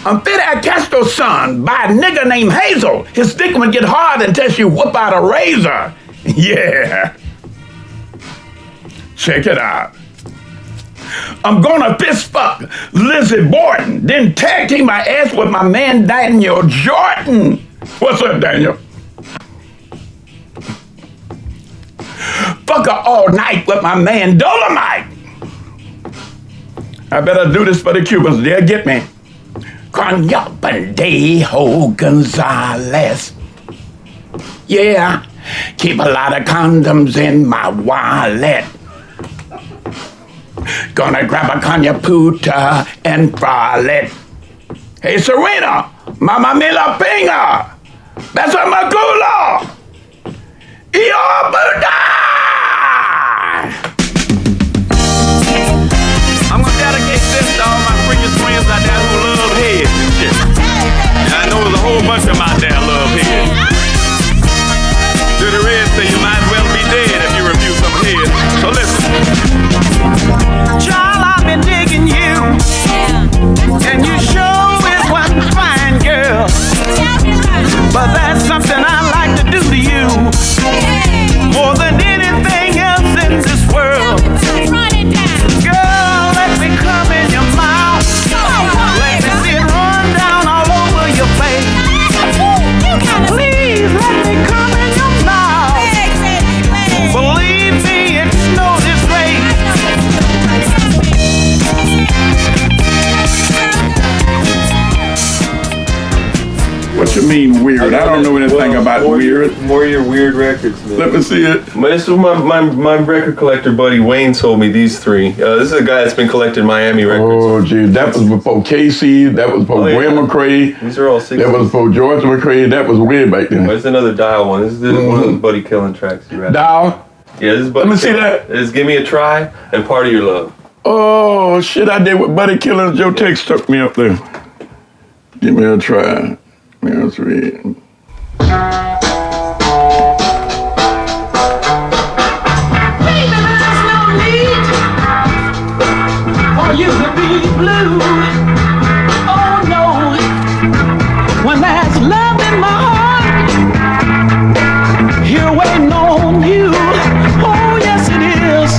I'm Fidel Castro's son by a nigga named Hazel. His dick would get hard until she whoop out a razor. Yeah. Check it out. I'm gonna fist fuck Lizzie Borden, then tag team my ass with my man Daniel Jordan. What's up, Daniel? Fuck her all night with my man Dolomite. I better do this for the Cubans. They'll get me. Coño pendejo Gonzalez. Yeah, keep a lot of condoms in my wallet. Gonna grab a coña puta and frolic. Hey, Serena, Mama Mila Pinga. That's a Magula. Yo, Buddha! I'm gonna dedicate this to all my freaking friends out there who love heads and shit. And I know there's a whole bunch of them out there love heads. To the red say you might as well be dead if you refuse some head. So listen. Child, I've been digging you. And you sure is one fine girl. But that's something I like to do to you. More than anything else in this world. Girl, let me come in your mouth. Let me see it run down all over your face. Please let me come in your mouth. Believe me, it's no disgrace. What you mean weird? I don't know anything about weird. More of your weird records, man. Let me see it. This is my record collector buddy Wayne told me these three. This is a guy that's been collecting Miami records. Oh, gee, that was before Casey. That was before Gwen McCrae. These are all 60s. That was before George McCrae. That was way back then. There's another Dial one. This is one of the Buddy Killing tracks you read. Dial? Yeah, this is Buddy. Let me see that. This is Give Me a Try and Part of Your Love. Oh, shit, I did what Buddy Killing. Joe Tex took me up there. Give me a try. Let's read. Baby, there's no need for you to be blue. Oh no, when there's love in my heart, here waiting on you. Oh yes it is.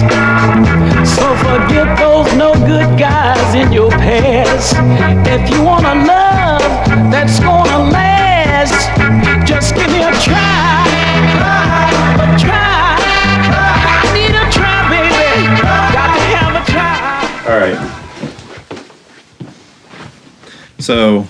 So forget those no good guys in your past. If you want a love that's gonna last, just give me a try. Try. I need a try, baby. Got to have a try. All right. So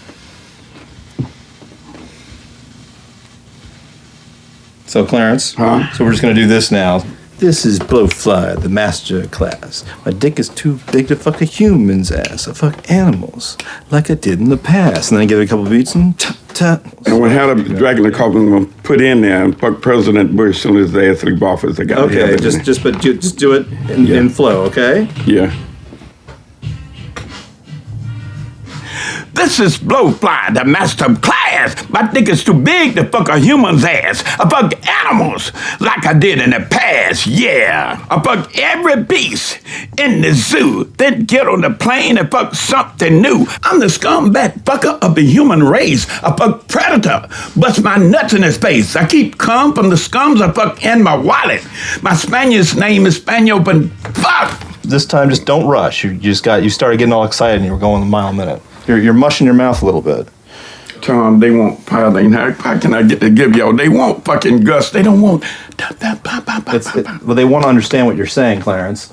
Clarence. Huh? So we're just gonna do this now. This is Blowfly, the master class. My dick is too big to fuck a human's ass. I fuck animals, like I did in the past. And then I give it a couple beats and tap. And we had a Dracula Coffin put in there and fuck President Bush soon as they asked leave office. They got Okay, just do it in flow, okay? Yeah. This is Blowfly, the master class. My dick is too big to fuck a human's ass. I fuck animals like I did in the past, yeah. I fuck every beast in the zoo, then get on the plane and fuck something new. I'm the scumbag fucker of the human race. I fuck predator, bust my nuts in his face. I keep cum from the scums I fuck in my wallet. My Spaniard's name is Spaniel, but fuck. This time, just don't rush. You started getting all excited and you were going a mile a minute. You're mushing your mouth a little bit. Tom, they want piling. How can I get to give y'all? They want fucking Gus. They don't want. Well, they want to understand what you're saying, Clarence.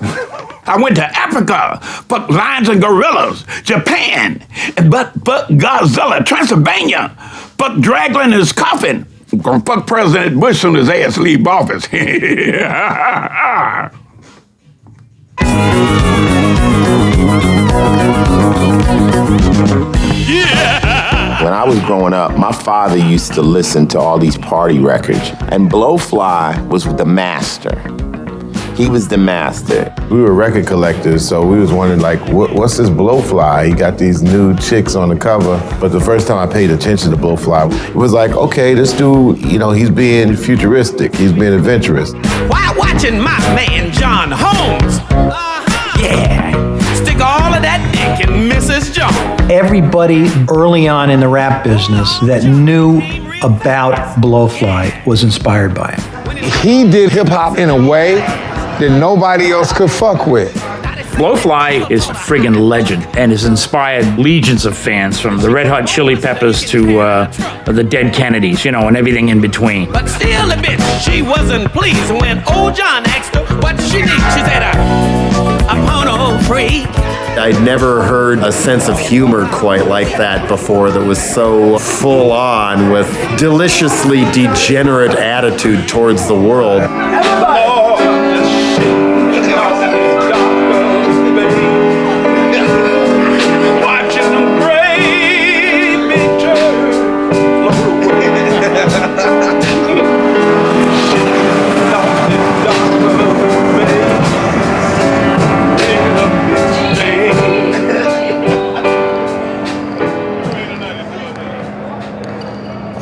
I went to Africa, fuck lions and gorillas, Japan, but Godzilla, Transylvania, fuck Dragula in his coffin. Gonna fuck President Bush soon as his ass leave office. When I was growing up, my father used to listen to all these party records, and Blowfly was the master. He was the master. We were record collectors, so we was wondering, like, what's this Blowfly? He got these new chicks on the cover. But the first time I paid attention to Blowfly, it was like, okay, this dude, he's being futuristic. He's being adventurous. While watching my man John Holmes, yeah, stick all of that dick in Mrs. Jones. Everybody early on in the rap business that knew about Blowfly was inspired by him. He did hip-hop in a way that nobody else could fuck with. Blowfly is a friggin' legend and has inspired legions of fans, from the Red Hot Chili Peppers to the Dead Kennedys, and everything in between. But still a bitch, she wasn't pleased when old John asked her what she needs. She said, a porno freak. I'd never heard a sense of humor quite like that before that was so full on with deliciously degenerate attitude towards the world.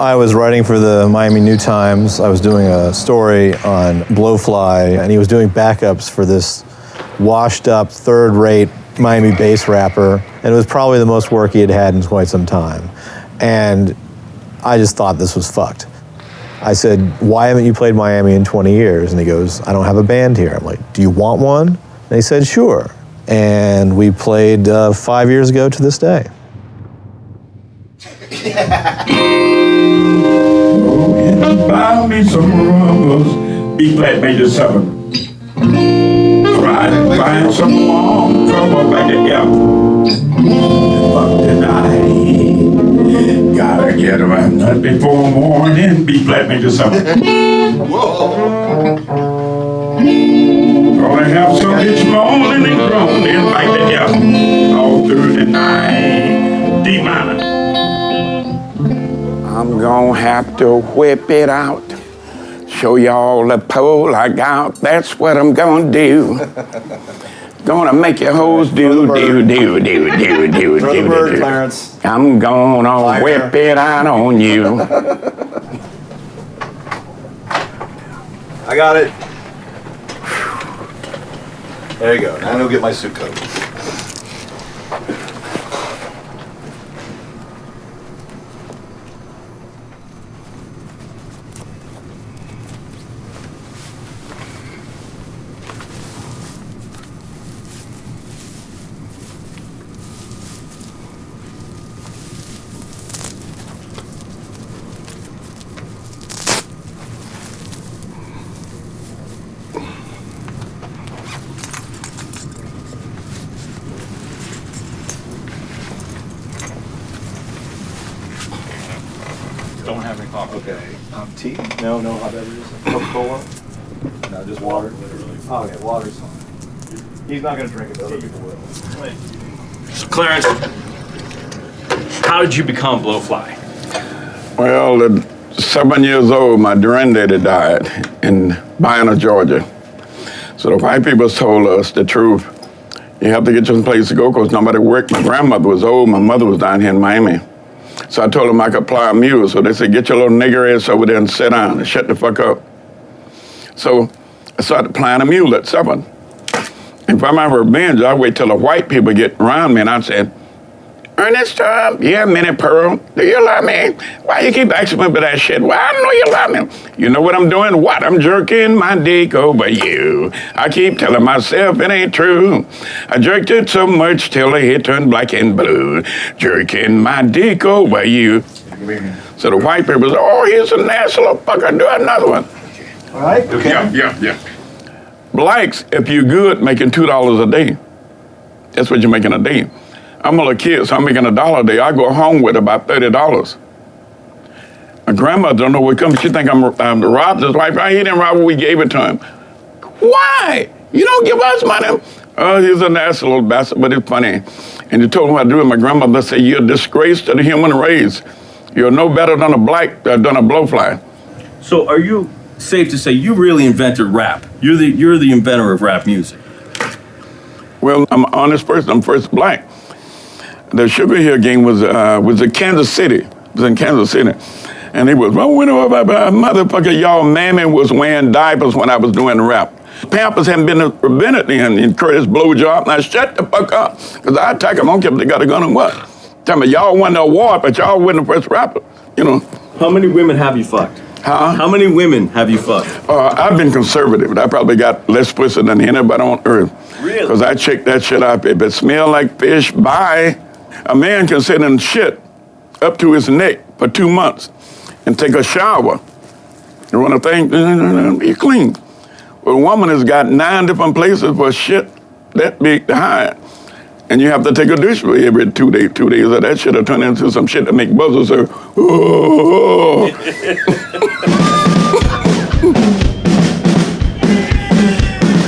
I was writing for the Miami New Times. I was doing a story on Blowfly, and he was doing backups for this washed-up, third-rate Miami bass rapper, and it was probably the most work he had had in quite some time. And I just thought this was fucked. I said, why haven't you played Miami in 20 years? And he goes, I don't have a band here. I'm like, do you want one? And he said, sure. And we played 5 years ago to this day. Buy me some rubbers, B flat major 7. Try to find some more trouble back at F. Fuck tonight. Gotta get around that before morning, B flat major 7. Gonna have some bitch moaning and groaning back at F. All through the night, D minor. I'm gonna have to whip it out, show y'all the pole I got. That's what I'm gonna do. Gonna make your hoes do. Clarence. I'm gonna whip it out on you. I got it. There you go. Now I'm gonna get my suit coat. Don't have any coffee. Okay. Tea? No hot beverages. Coca-Cola? No, just water. Oh, yeah, water's fine. He's not gonna drink it, but other people will. So Clarence, how did you become Blowfly? Well, at 7 years old, my granddaddy died in Bynum, Georgia. So the white people told us the truth. You have to get you some place to go because nobody worked. My grandmother was old. My mother was down here in Miami. So I told them I could ply a mule. So they said, get your little nigger ass over there and sit down and shut the fuck up. So I started plying a mule at 7. And if I'm out for revenge, I wait till the white people get around me and I said, Ernest, yeah, Minnie Pearl, do you love me? Why you keep asking me about that shit? Well, I know you love me. You know what I'm doing? What? I'm jerking my dick over you. I keep telling myself it ain't true. I jerked it so much till the hair turned black and blue. Jerking my dick over you. So the white people said, oh, here's a nasty little fucker. Do another one. All right? Okay. Yeah. Blacks, if you're good, making $2 a day. That's what you're making a day. I'm a little kid, so I'm making $1 a day. I go home with about $30. My grandmother don't know what comes. She think I'm robbed his wife. He didn't rob her, we gave it to him. Why? You don't give us money. Oh, he's a nasty little bastard, but it's funny. And you told him what to do, and my grandmother said, you're a disgrace to the human race. You're no better than a Blowfly. So are you safe to say you really invented rap? You're the inventor of rap music. Well, I'm an honest person. I'm first black. The Sugar Hill game was in Kansas City. It was in Kansas City. And he was, well, motherfucker, y'all mammy was wearing diapers when I was doing rap. Pampers hadn't been prevented then in Curtis blowjob. Now shut the fuck up, because I attack them. I don't care if they got a gun or what. Tell me, y'all won the award, but y'all wasn't the first rapper, you know. How many women have you fucked? Huh? How many women have you fucked? I've been conservative. I probably got less pussy than anybody on earth. Really? Because I check that shit out. If it smell like fish, bye. A man can sit in shit up to his neck for 2 months and take a shower. You want to think, be clean. Well, a woman has got 9 different places for shit that big to hide. And you have to take a douche for every 2 days. 2 days of that shit will turn into some shit that make buzzers say, oh.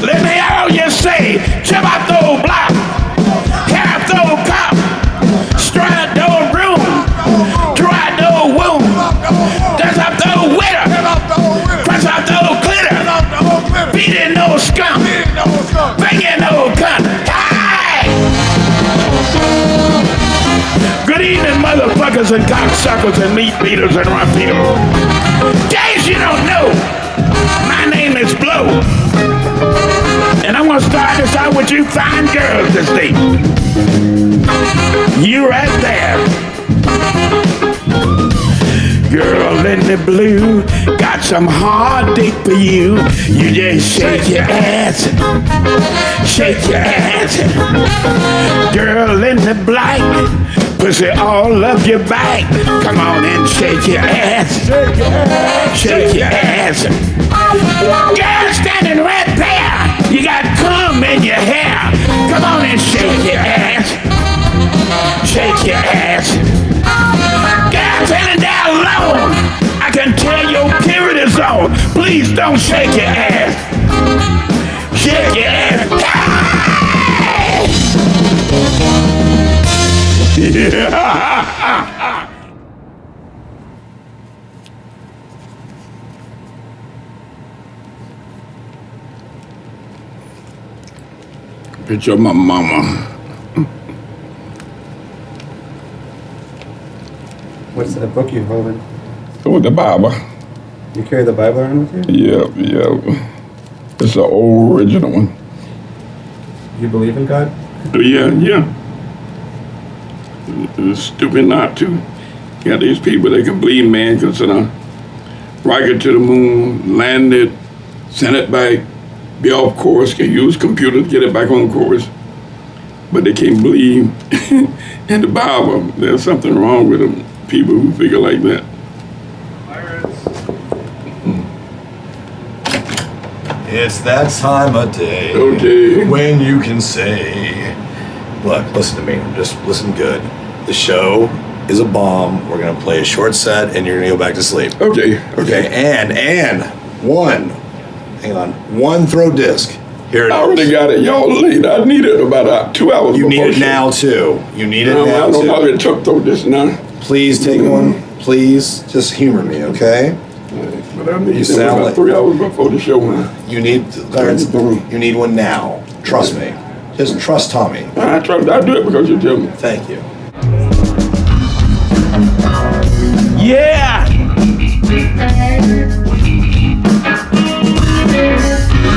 Let me hear you say, chip out the old block, hair out the old cop, stride the old room, dry the old womb, dust up the old winter, press out the old glitter, beat in the old skunk, bang in the old cunt. Good evening, motherfuckers and cocksuckers and meat beaters and rough eaters. In case you don't know, my name is Blow. And I'm gonna start this out with you fine girls this day. You right there. Girl in the blue, got some hard dick for you. You just shake your ass, shake your ass. Girl in the black, pussy all up your back. Come on and shake your ass, shake your ass. Girl standing right there, you got cum in your hair. Come on and shake your ass, shake your ass. Girl standing down alone, I can tell your period is on. Please don't shake your ass, shake your ass. Yeah. Picture of my mama. What's that book you're holding? Oh, the Bible. You carry the Bible around with you? Yeah. It's an old original one. You believe in God? Yeah. It's stupid not to. You got these people that can believe man can send a rocket to the moon, land it, send it back, be off course, can use computers, get it back on course. But they can't believe in the Bible. There's something wrong with them, people who figure like that. It's that time of day Okay. when you can say, look, listen to me, just listen good. The show is a bomb. We're gonna play a short set and you're gonna go back to sleep. Okay. And one throw disc. Here it is. I already got it. Y'all late. I need it about 2 hours You before need it the show. now too. You need it I now don't too. know how to chuck through this now. Please take one. Please, just humor me, okay? But I need You it sound about like 3 hours before the show. you need, Clarence, you need one now. Trust me. Just trust Tommy. I do it because you tell me. Thank you. Yeah!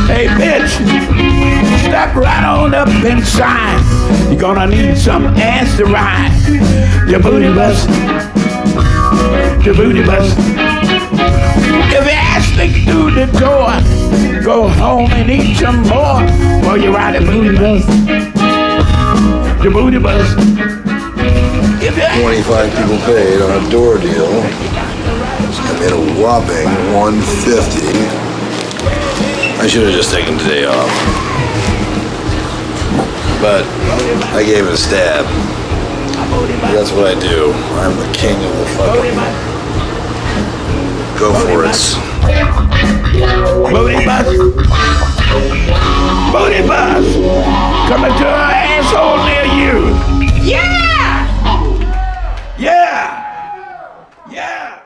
Hey, bitch! Step right on up inside. You're gonna need some ass to ride. Your booty bus. Your booty bus. If your ass sticks through the door, go home and eat some more while you ride the booty bus. Your booty bus. 25 people paid on a door deal. I made a whopping $150. I should have just taken today off. But I gave it a stab. That's what I do. I'm the king of the fucking... Go for it. Booty bus. Booty bus. Coming to an asshole near you. Yeah! Yeah! Yeah!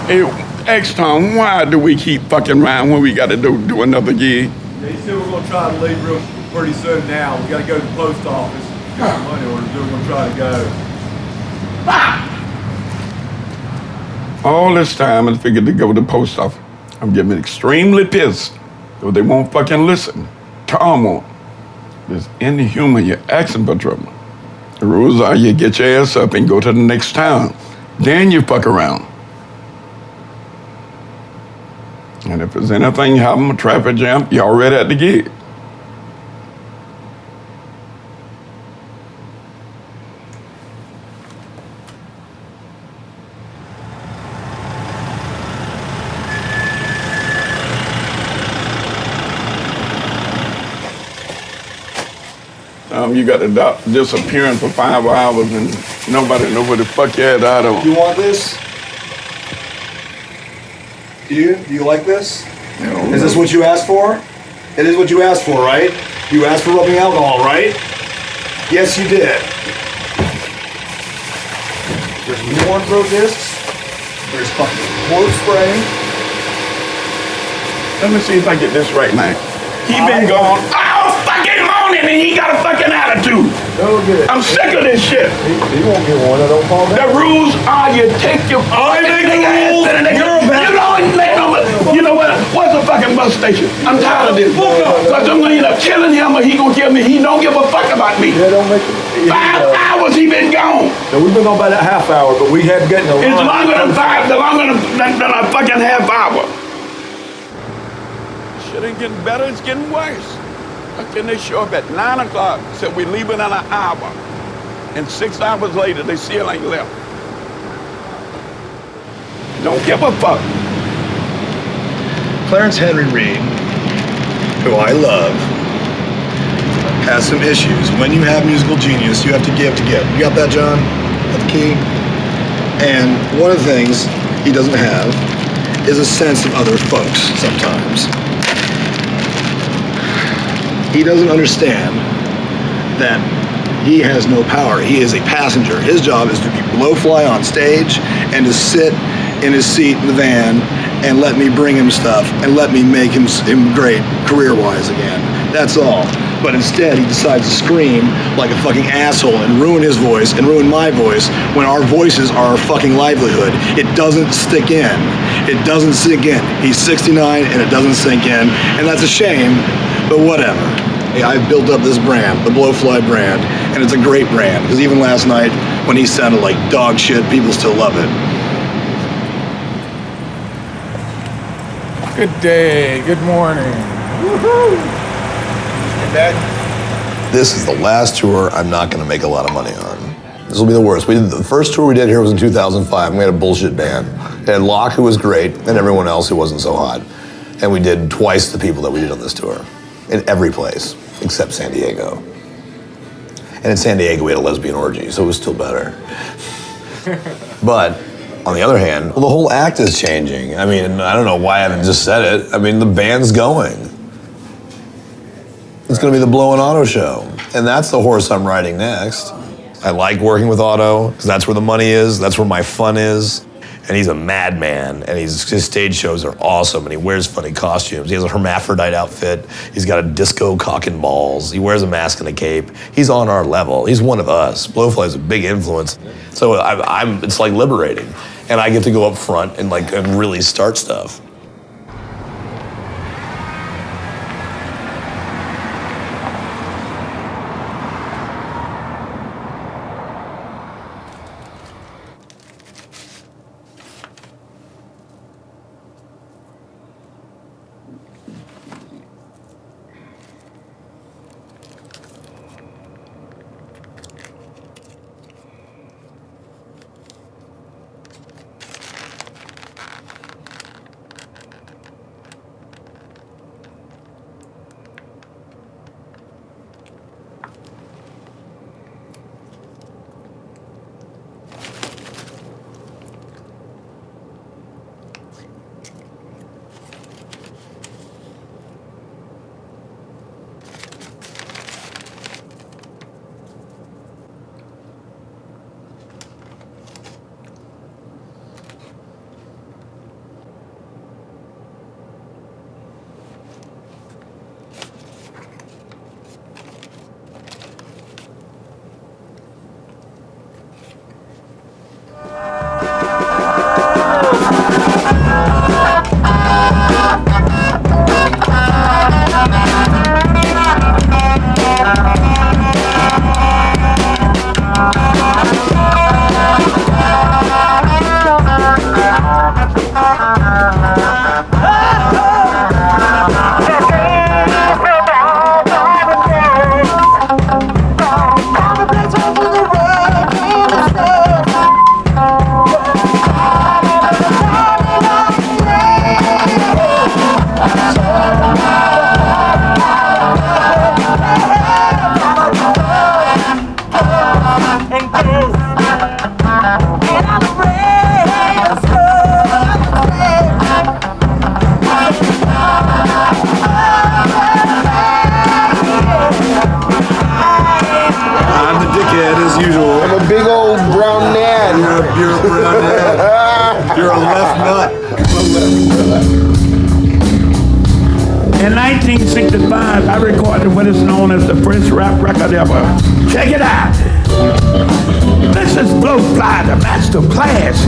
Hey, X-Tom, why do we keep fucking around when we got to do another gig? They said we're going to try to leave real pretty soon now. We got to go to the post office. Get some money orders. We're going to try to go. All this time I figured to go to the post office. I'm getting extremely pissed because they won't fucking listen. Tom won't. It's inhuman. You're asking for trouble. The rules are you get your ass up and go to the next town. Then you fuck around. And if there's anything happen, a traffic jam, you already at the gig. You got the doc disappearing for 5 hours and nobody know where the fuck you at out of. You want this? Do you? Do you like this? Is this what you asked for? It is what you asked for, right? You asked for rubbing alcohol, right? Yes, you did. There's newborn throat discs. There's fucking word spray. Let me see if I get this right now. He been gone all fucking morning and he got a fucking attitude. Oh, good. I'm sick of this shit. He won't get one. I don't fall down. The rules are you take your I make the rules. You know what? What's the fucking bus station? I'm tired of this. Because I'm gonna end up killing him or he gonna kill me. He don't give a fuck about me. Yeah, don't make it. 5 hours he been gone. No, we've been gone about a half hour, but we had gotten a lot. It's longer than 5, longer than a fucking half hour. Shit ain't getting better, it's getting worse. How can they show up at 9 o'clock, said we're leaving in an hour, and 6 hours later, they still ain't left. Don't give a fuck. Clarence Henry Reed, who I love, has some issues. When you have musical genius, you have to give to get. You got that, John? Got the key? And one of the things he doesn't have is a sense of other folks sometimes. He doesn't understand that he has no power. He is a passenger. His job is to be Blowfly on stage and to sit in his seat in the van and let me bring him stuff and let me make him great career-wise again. That's all. But instead, he decides to scream like a fucking asshole and ruin his voice and ruin my voice when our voices are our fucking livelihood. It doesn't stick in. It doesn't sink in. He's 69 and it doesn't sink in. And that's a shame, but whatever. I've built up this brand, the Blowfly brand, and it's a great brand because even last night when he sounded like dog shit, people still love it. Good day, good morning. Woohoo! This is the last tour I'm not going to make a lot of money on. This will be the worst. The first tour we did here was in 2005, and we had a bullshit band. It had Locke, who was great, and everyone else who wasn't so hot. And we did twice the people that we did on this tour. In every place, except San Diego. And in San Diego, we had a lesbian orgy, so it was still better. But on the other hand, well, the whole act is changing. I mean, I don't know why I haven't just said it. I mean, the band's going. It's gonna be the Blow and Otto show. And that's the horse I'm riding next. I like working with Otto, because that's where the money is, that's where my fun is. And he's a madman, and his stage shows are awesome, and he wears funny costumes. He has a hermaphrodite outfit. He's got a disco cock and balls. He wears a mask and a cape. He's on our level. He's one of us. Blowfly is a big influence. So it's like liberating. And I get to go up front and really start stuff. kid, as usual. I'm a big old brown dad. You're a brown dad. You're a left nut. In 1965, I recorded what is known as the first rap record ever. Check it out. This is Blowfly, the master class.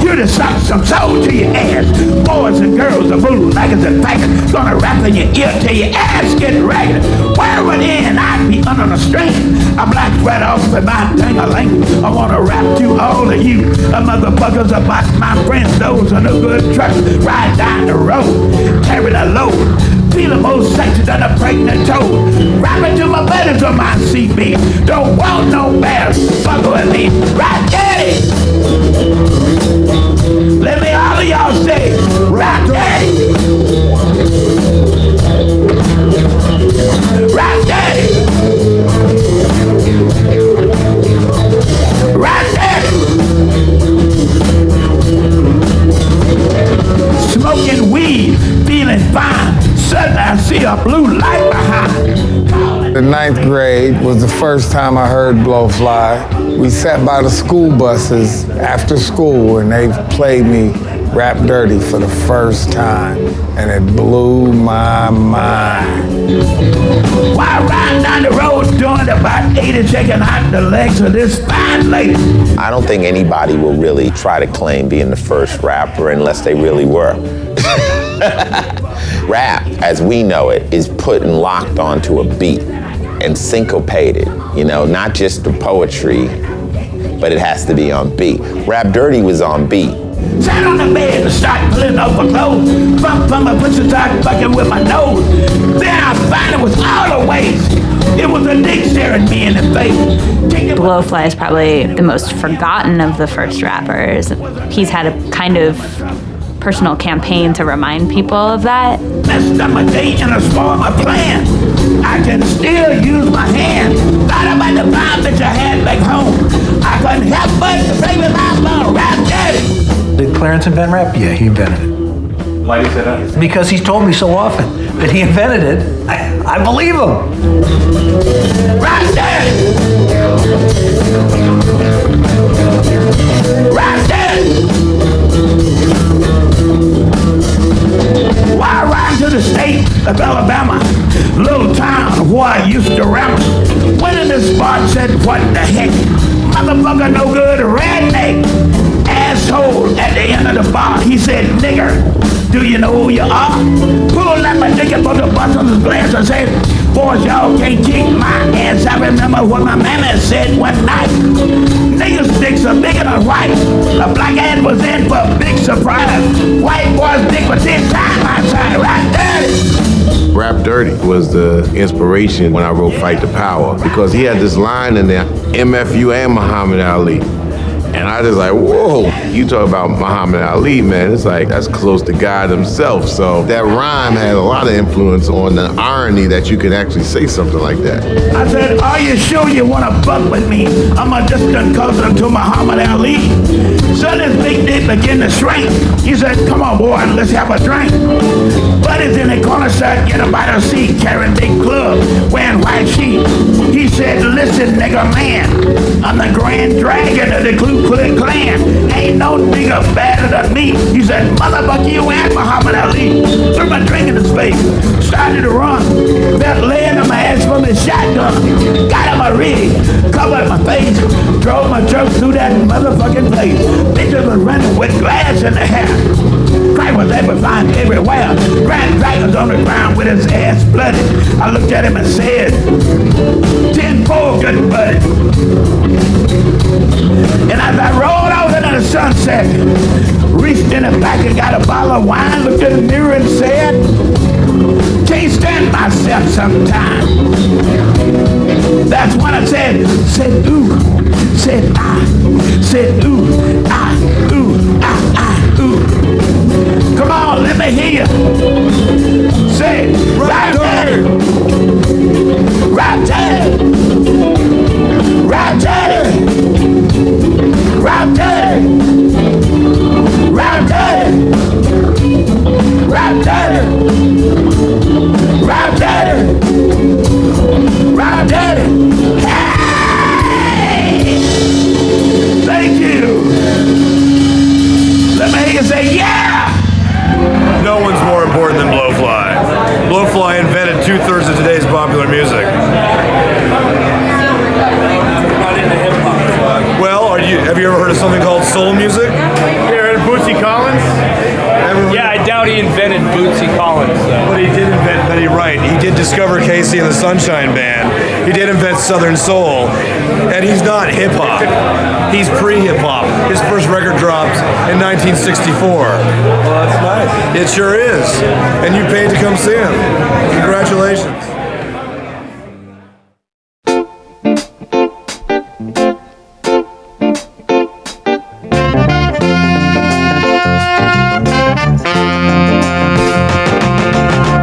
Here to suck some soul to your ass. Boys and girls, the bootleggers and packers, gonna rap in your ear till your ass get ragged. Where would in I'd be under the string? I blacked right off with my dang-a-ling. I wanna rap to all of you motherfuckers about my friends. Those are no good trucks. Ride down the road, carry the load. Feeling more sexy than a pregnant toad. Rapping to my buddies on my CB. Don't want no bears. Fuck with me. Right daddy. Let me all of y'all say, right daddy. Right daddy. Right daddy. Smoking weed, feeling fine. Suddenly I see a blue light behind. The 9th grade was the first time I heard Blowfly. We sat by the school buses after school and they played me Rap Dirty for the first time, and it blew my mind. While riding down the road doing about 80, checking out the legs of this fine lady. I don't think anybody will really try to claim being the first rapper unless they really were. Rap, as we know it, is put and locked onto a beat and syncopated, you know, not just the poetry, but it has to be on beat. Rap Dirty was on beat. Sat on the bed and started pulling off my clothes. Bump my pussy, started fucking with my nose. Then I found it was all the ways. It was a dick staring me in the face. Blowfly is probably the most forgotten of the first rappers. He's had a kind of personal campaign to remind people of that. Messed up my day and I spoiled my plan. I can still use my hand. Thought about the bomb that I had back home. I couldn't help but to play with my little rap daddy. Did Clarence invent rap? Yeah, he invented it. Why do you say that? Because he's told me so often that he invented it. I believe him. Rap daddy. Rap daddy. Why ride to the state of Alabama, little town where I used to rap. Went in this spot, said, what the heck? Motherfucker, no good, redneck. Asshole at the end of the bar. He said, nigger, do you know who you are? Pulled out my dick and put the bust on his glass and said, boys, y'all can't kick my ass. I remember what my mama said one night. Niggas' dicks are bigger than white. The black ass was in for a big surprise. White boy's dick was 10 times my size. Right daddy. Rap Dirty was the inspiration when I wrote Fight the Power, because he had this line in there, MFU and Muhammad Ali. And I just like, whoa, you talk about Muhammad Ali, man, it's like, that's close to God himself. So that rhyme had a lot of influence on the irony that you could actually say something like that. I said, are you sure you want to fuck with me? I'm a distant cousin to Muhammad Ali. So this big dick began to shrink. He said, come on, boy, let's have a drink. Buddies in the corner started getting by the seat, carrying big club, wearing white sheet. He said, listen, nigga man, I'm the grand dragon of the Ku Klux Klan. Ain't no nigga better than me. He said, motherfucker, you and Muhammad Ali. Threw my drink in his face, started to run. Felt lead on my ass from his shotgun. Got on my rig, covered my face, drove my truck through that motherfucking place. Bitches was running with glass in the hair. Crack was everything everywhere. Grand dragons on the ground with his ass bloody. I looked at him and said, 10-4, good buddy. And as I rolled out into the sunset, reached in the back and got a bottle of wine, looked in the mirror and said, can't stand myself sometimes. That's when I said ooh, said I, said ooh, I, ooh, ooh. Come on, let me hear you. Say, right there, right there, right there, right there, right there, right there, right there, right there. Hey! soul music? You heard of Bootsy Collins? Yeah, I doubt he invented Bootsy Collins. But he did invent Betty Wright. He did discover Casey and the Sunshine Band. He did invent Southern Soul. And he's not hip-hop. He's pre-hip-hop. His first record dropped in 1964. Well, that's nice. It sure is. And you paid to come see him. Congratulations.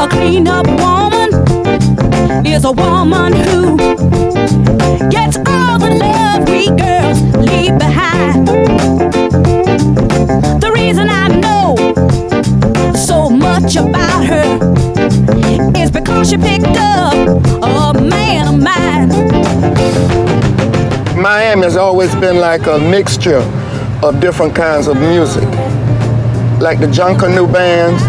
A clean-up woman is a woman who gets all the love we girls leave behind. The reason I know so much about her is because she picked up a man of mine. Miami has always been like a mixture of different kinds of music. Like the Junkanoo bands,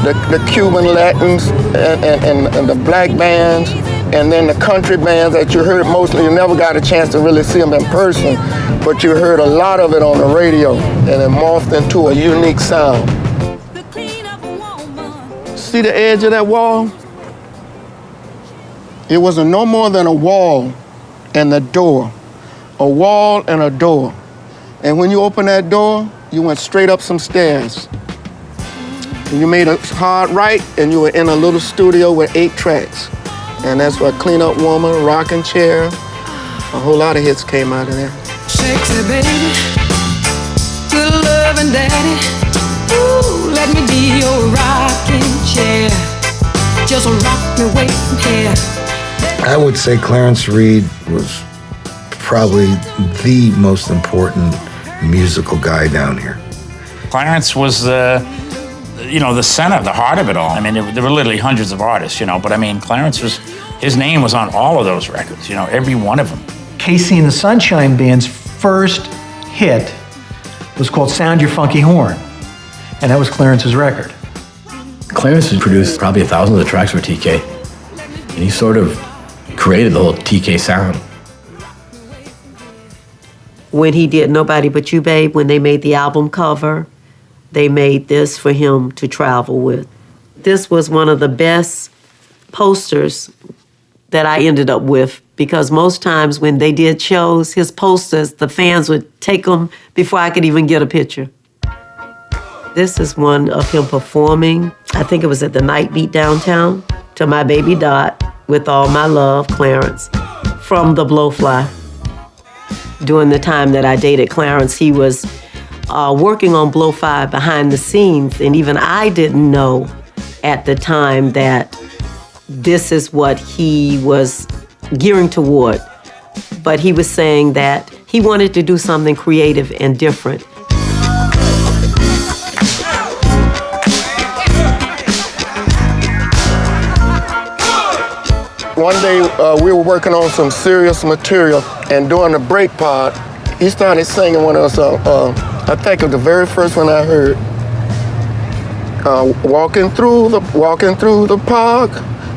the Cuban Latins, and the black bands, and then the country bands that you heard mostly. You never got a chance to really see them in person, but you heard a lot of it on the radio, and it morphed into a unique sound. See the edge of that wall? It was no more than a wall and a door. A wall and a door. And when you opened that door, you went straight up some stairs. And you made a hard right, and you were in a little studio with 8 tracks. And that's where Clean Up Woman, Rocking Chair, a whole lot of hits came out of there. Sexy baby, good loving daddy. Ooh, let me be your rocking chair. Just rock me way from here. I would say Clarence Reed was probably the most important musical guy down here. Clarence was the center, the heart of it all. I mean, there were literally hundreds of artists, but I mean, his name was on all of those records, every one of them. Casey and the Sunshine Band's first hit was called Sound Your Funky Horn, and that was Clarence's record. Clarence has produced probably thousands of tracks for TK, and he sort of created the whole TK sound. When he did Nobody But You, Babe, when they made the album cover, they made this for him to travel with. This was one of the best posters that I ended up with, because most times when they did shows, his posters, the fans would take them before I could even get a picture. This is one of him performing, I think it was at the Night Beat downtown, to My Baby Dot, With All My Love, Clarence, from the Blowfly. During the time that I dated Clarence, he was working on Blowfly behind the scenes, and even I didn't know at the time that this is what he was gearing toward. But he was saying that he wanted to do something creative and different. One day we were working on some serious material, and during the break part, he started singing one of those, I think it was the very first one I heard. Walking through the park,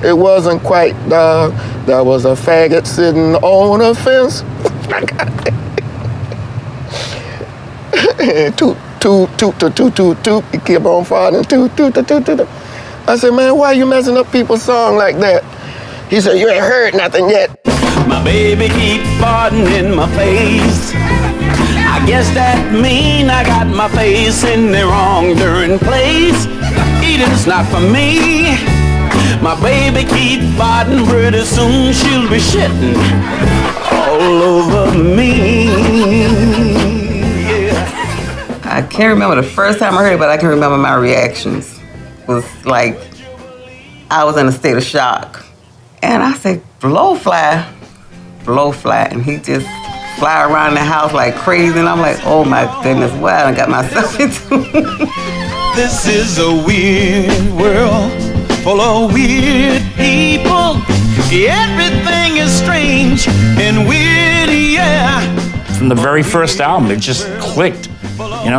it wasn't quite dark. There was a faggot sitting on a fence. Toot, toot, toot, toot, toot, toot, toot. He kept on farting. Toot, toot, toot, toot, toot. I said, man, why you messing up people's song like that? He said, you ain't heard nothing yet. My baby keep farting in my face. I guess that mean I got my face in the wrong darn place. Eating's not for me. My baby keep farting, pretty soon she'll be shitting all over me. Yeah. I can't remember the first time I heard it, but I can remember my reactions. It was like, I was in a state of shock. And I said, Blowfly, Blowfly, and he just fly around the house like crazy, and I'm like, oh my goodness, what I got myself into. This is a weird world, full of weird people. Everything is strange and weird, yeah. From the very first album, it just clicked.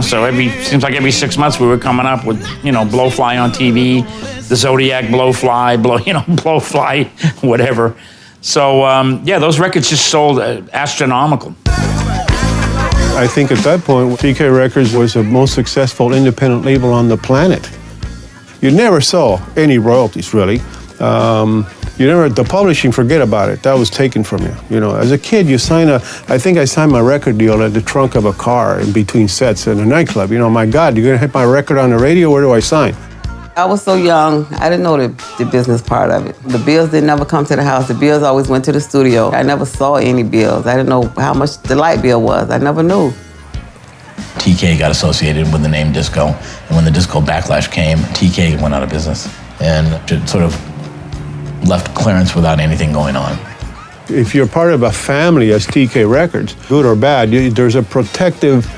So seems like every 6 months we were coming up with, Blowfly on TV, the Zodiac Blowfly, Blowfly, whatever. So, those records just sold astronomical. I think at that point, TK Records was the most successful independent label on the planet. You never saw any royalties, really. The publishing, forget about it. That was taken from you. You know, as a kid, I think I signed my record deal at the trunk of a car in between sets in a nightclub. You know, my God, you're gonna hit my record on the radio, where do I sign? I was so young, I didn't know the business part of it. The bills didn't never come to the house. The bills always went to the studio. I never saw any bills. I didn't know how much the light bill was. I never knew. TK got associated with the name disco, and when the disco backlash came, TK went out of business, and it sort of left Clarence without anything going on. If you're part of a family as TK Records, good or bad, there's a protective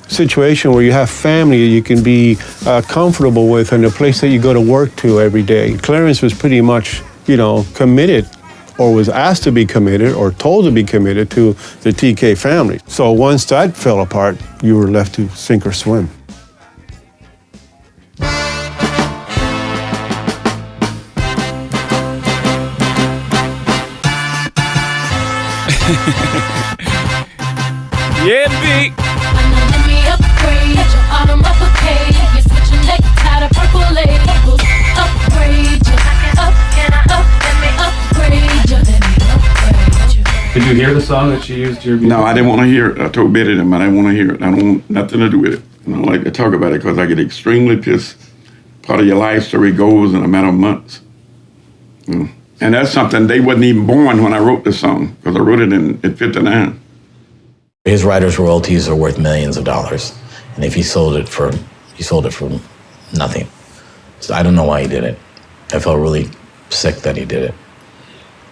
situation where you have family you can be comfortable with and a place that you go to work to every day. Clarence was pretty much, committed, or was asked to be committed or told to be committed to the TK family. So once that fell apart, you were left to sink or swim. Yeah, B. Let me upgrade your autumn uppercate. You're switching necktie to purple labels. Upgrade you. Upgrade you. Did you hear the song that she used your music? No, I didn't want to hear it. I told Betty them I didn't want to hear it. I don't want nothing to do with it. I don't like to talk about it because I get extremely pissed. Part of your life story goes in a matter of months. And that's something, they wasn't even born when I wrote this song, because I wrote it at 59. His writer's royalties are worth millions of dollars, and if he sold it for nothing. So I don't know why he did it. I felt really sick that he did it.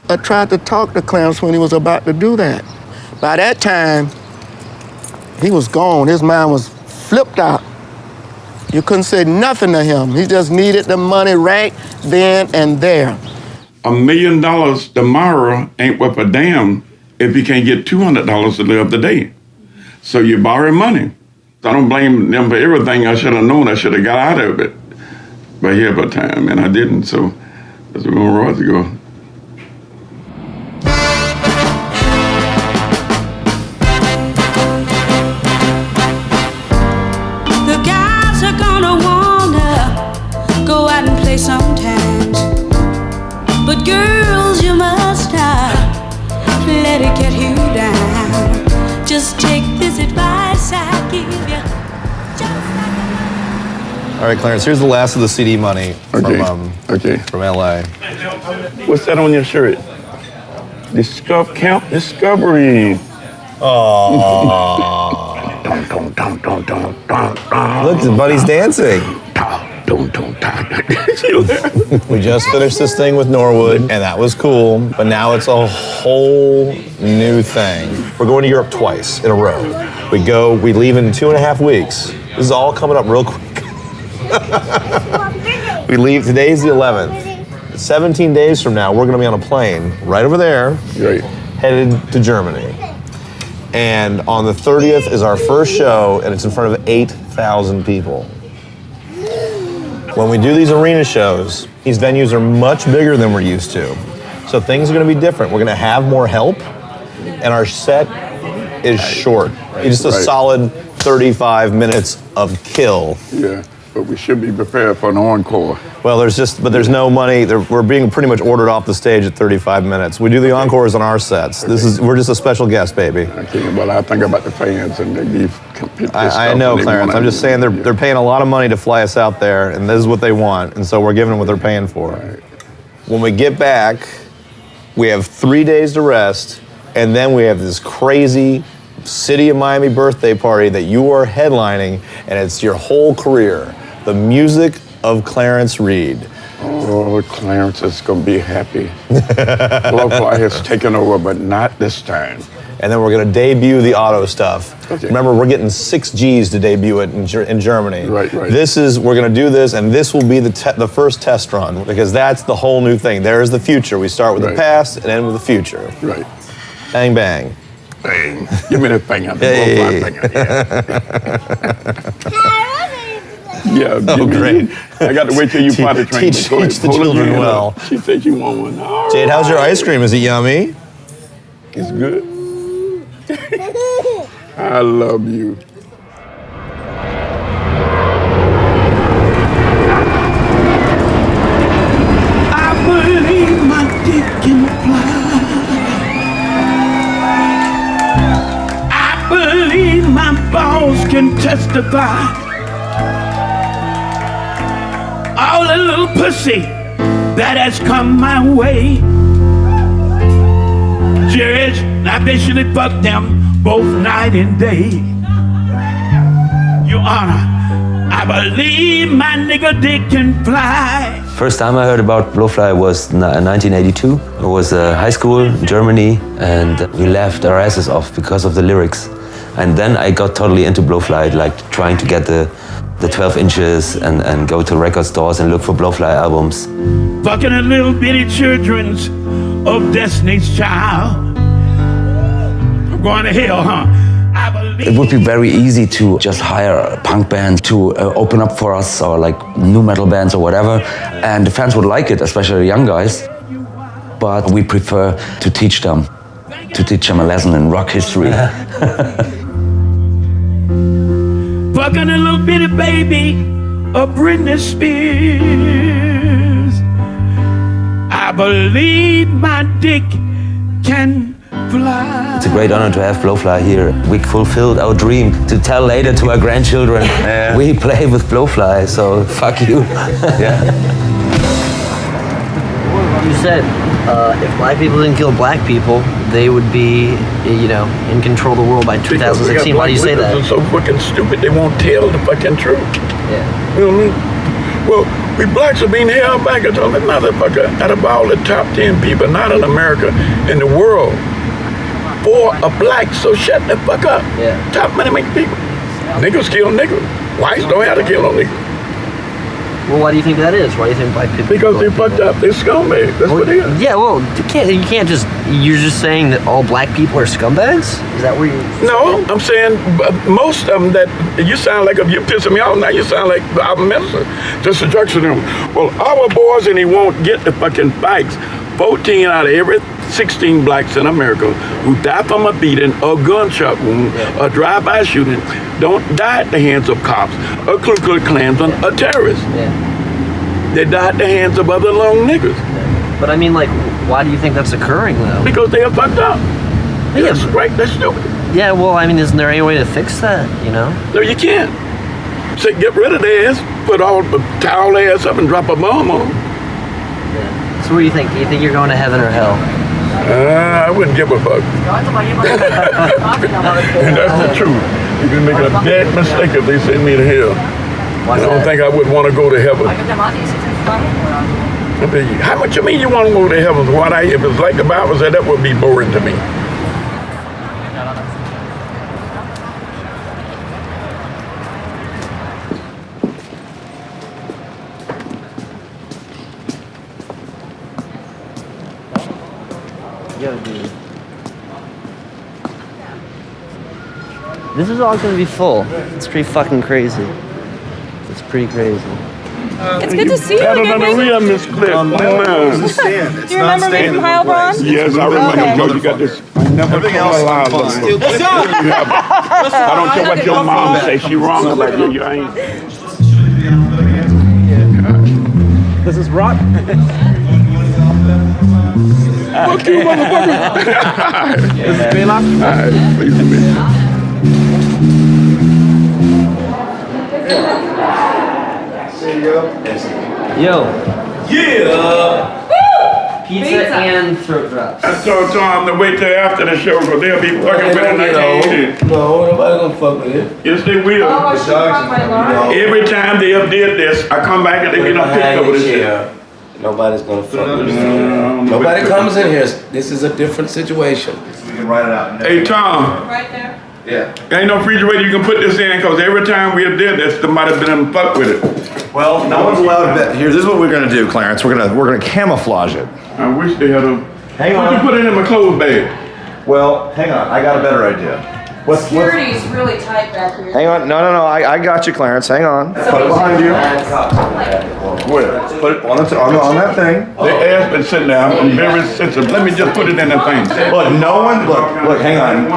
I tried to talk to Clarence when he was about to do that. By that time, he was gone. His mind was flipped out. You couldn't say nothing to him. He just needed the money right then and there. $1 million tomorrow ain't worth a damn if you can't get $200 to live the day. So you borrow money. So I don't blame them for everything. I should have known. I should have got out of it by here by time, and I didn't. So that's where my rods go. The guys are gonna wanna go out and play sometimes. But girls, you must not let it get you down. Just take this advice I give you. All right, Clarence, here's the last of the CD money from LA. What's that on your shirt? Camp Discovery. Oh. Look, the buddy's dancing. We just finished this thing with Norwood, and that was cool, but now it's a whole new thing. We're going to Europe twice in a row. We leave in 2.5 weeks. This is all coming up real quick. We leave, today's the 11th. 17 days from now, we're gonna be on a plane right over there, headed to Germany. And on the 30th is our first show, and it's in front of 8,000 people. When we do these arena shows, these venues are much bigger than we're used to. So things are gonna be different. We're gonna have more help, and our set is short. It's just a solid 35 minutes of kill. Yeah, but we should be prepared for an encore. Well, there's no money. We're being pretty much ordered off the stage at 35 minutes. We do the encores on our sets. We're just a special guest, baby. Well, I think about the fans and they I know, Clarence. I'm just saying they're paying a lot of money to fly us out there, and this is what they want, and so we're giving them what they're paying for. When we get back, we have 3 days to rest, and then we have this crazy City of Miami birthday party that you are headlining, and it's your whole career. The music of Clarence Reid. Oh, Clarence is going to be happy. Blowfly has taken over, but not this time. And then we're going to debut the auto stuff. Okay. Remember, we're getting 6 Gs to debut it in Germany. Right. We're going to do this, and this will be the first test run, because that's the whole new thing. There's the future. We start with the past and end with the future. Right. Bang, bang. Bang. Give me that bang. Yeah, great. I got to wait till you potty train. Teach the children well. She said you want one. All Jade, how's your ice cream? Is it yummy? It's good. I love you. I believe my dick can fly. I believe my balls can testify. All the little pussy that has come my way. Judge, I basically fucked them both night and day. Your Honor, I believe my nigga dick can fly. First time I heard about Blowfly was in 1982. It was high school in Germany, and we laughed our asses off because of the lyrics. And then I got totally into Blowfly, like trying to get the 12 inches and go to record stores and look for Blowfly albums. Fucking a little bitty children's of Destiny's Child. I'm going to hell, huh? It would be very easy to just hire a punk band to open up for us, or like new metal bands or whatever, and the fans would like it, especially the young guys. But we prefer to teach them a lesson in rock history. Fucking a little bitty baby of Britney Spears. I believe my dick can fly. It's a great honor to have Blowfly here. We fulfilled our dream to tell later to our grandchildren, we play with Blowfly, so fuck you. Yeah. You said if black people didn't kill black people, they would be, in control of the world by 2016. Why do you say that? They're so fucking stupid, they won't tell the fucking truth. Yeah. You know what I mean? Well, we blacks are being held back as a motherfucker out of all the top 10 people, not in America, in the world. For a black, so shut the fuck up. Yeah. Top money making people. Niggas kill niggas. Whites don't have to kill no niggas. Well, why do you think that is? Why do you think black people? Because they fucked up. They're scumbags. That's what it is. Yeah, well, you can't just. You're just saying that all black people are scumbags? Is that where you? No, I'm saying most of them that you sound like, if you're pissing me off now, you sound like our minister. Just instruction them. Well, our boys and he won't get the fucking bikes. 14 out of every 16 blacks in America who die from a beating, a gunshot wound, a drive-by shooting, don't die at the hands of cops, a Ku Klux Klansman, a terrorist. Yeah. They die at the hands of other long niggas. But I mean, like, why do you think that's occurring, though? Because they are fucked up. That's right, that's stupid. Yeah, well, I mean, isn't there any way to fix that, No, you can't. So get rid of their ass, put all the towel ass up and drop a bomb on them. So what do you think? Do you think you're going to heaven or hell? I wouldn't give a fuck. And that's the truth. You can make a bad mistake if they send me to hell. I don't think I would want to go to heaven. How much you mean you want to go to heaven? If it's like the Bible said, that would be boring to me. This is all going to be full. It's pretty fucking crazy. It's pretty crazy. It's good to see you again, baby. You remember me from Heilbronn? Yes, I remember. Okay. You got this. Everything else alive. Let's go. I don't care what your mom say. She wrong about you. You ain't. This is rock. Fuck you, motherfucker. This is Bela. All right, please do it. Yo. Yeah. Pizza and throat drops. I told Tom to wait till after the show because they'll be fucking with it and I can't eat it. No, nobody gonna fuck with it. Yes, they will. Oh, I should have my alarm. Every time they have did this, I come back and they get on picked over this shit. Nobody's gonna fuck with it. Nobody comes in here. This is a different situation. We can write it out. Hey, Tom. Right there. Yeah. Ain't no refrigerator you can put this in because every time we have did this, somebody been in fuck with it. Well, no one's allowed to. Here, this is what we're gonna do, Clarence. We're gonna camouflage it. I wish they had a. Hang Why'd on. you put it in my clothes bag? Well, hang on. I got a better idea. Security's really tight back here. Hang on. No. I got you, Clarence. Hang on. Put it behind you. Where? Put it on that thing. The ass been sitting there. I'm very sensitive. Let me just put it in that thing. Look, no one. Look. Hang on.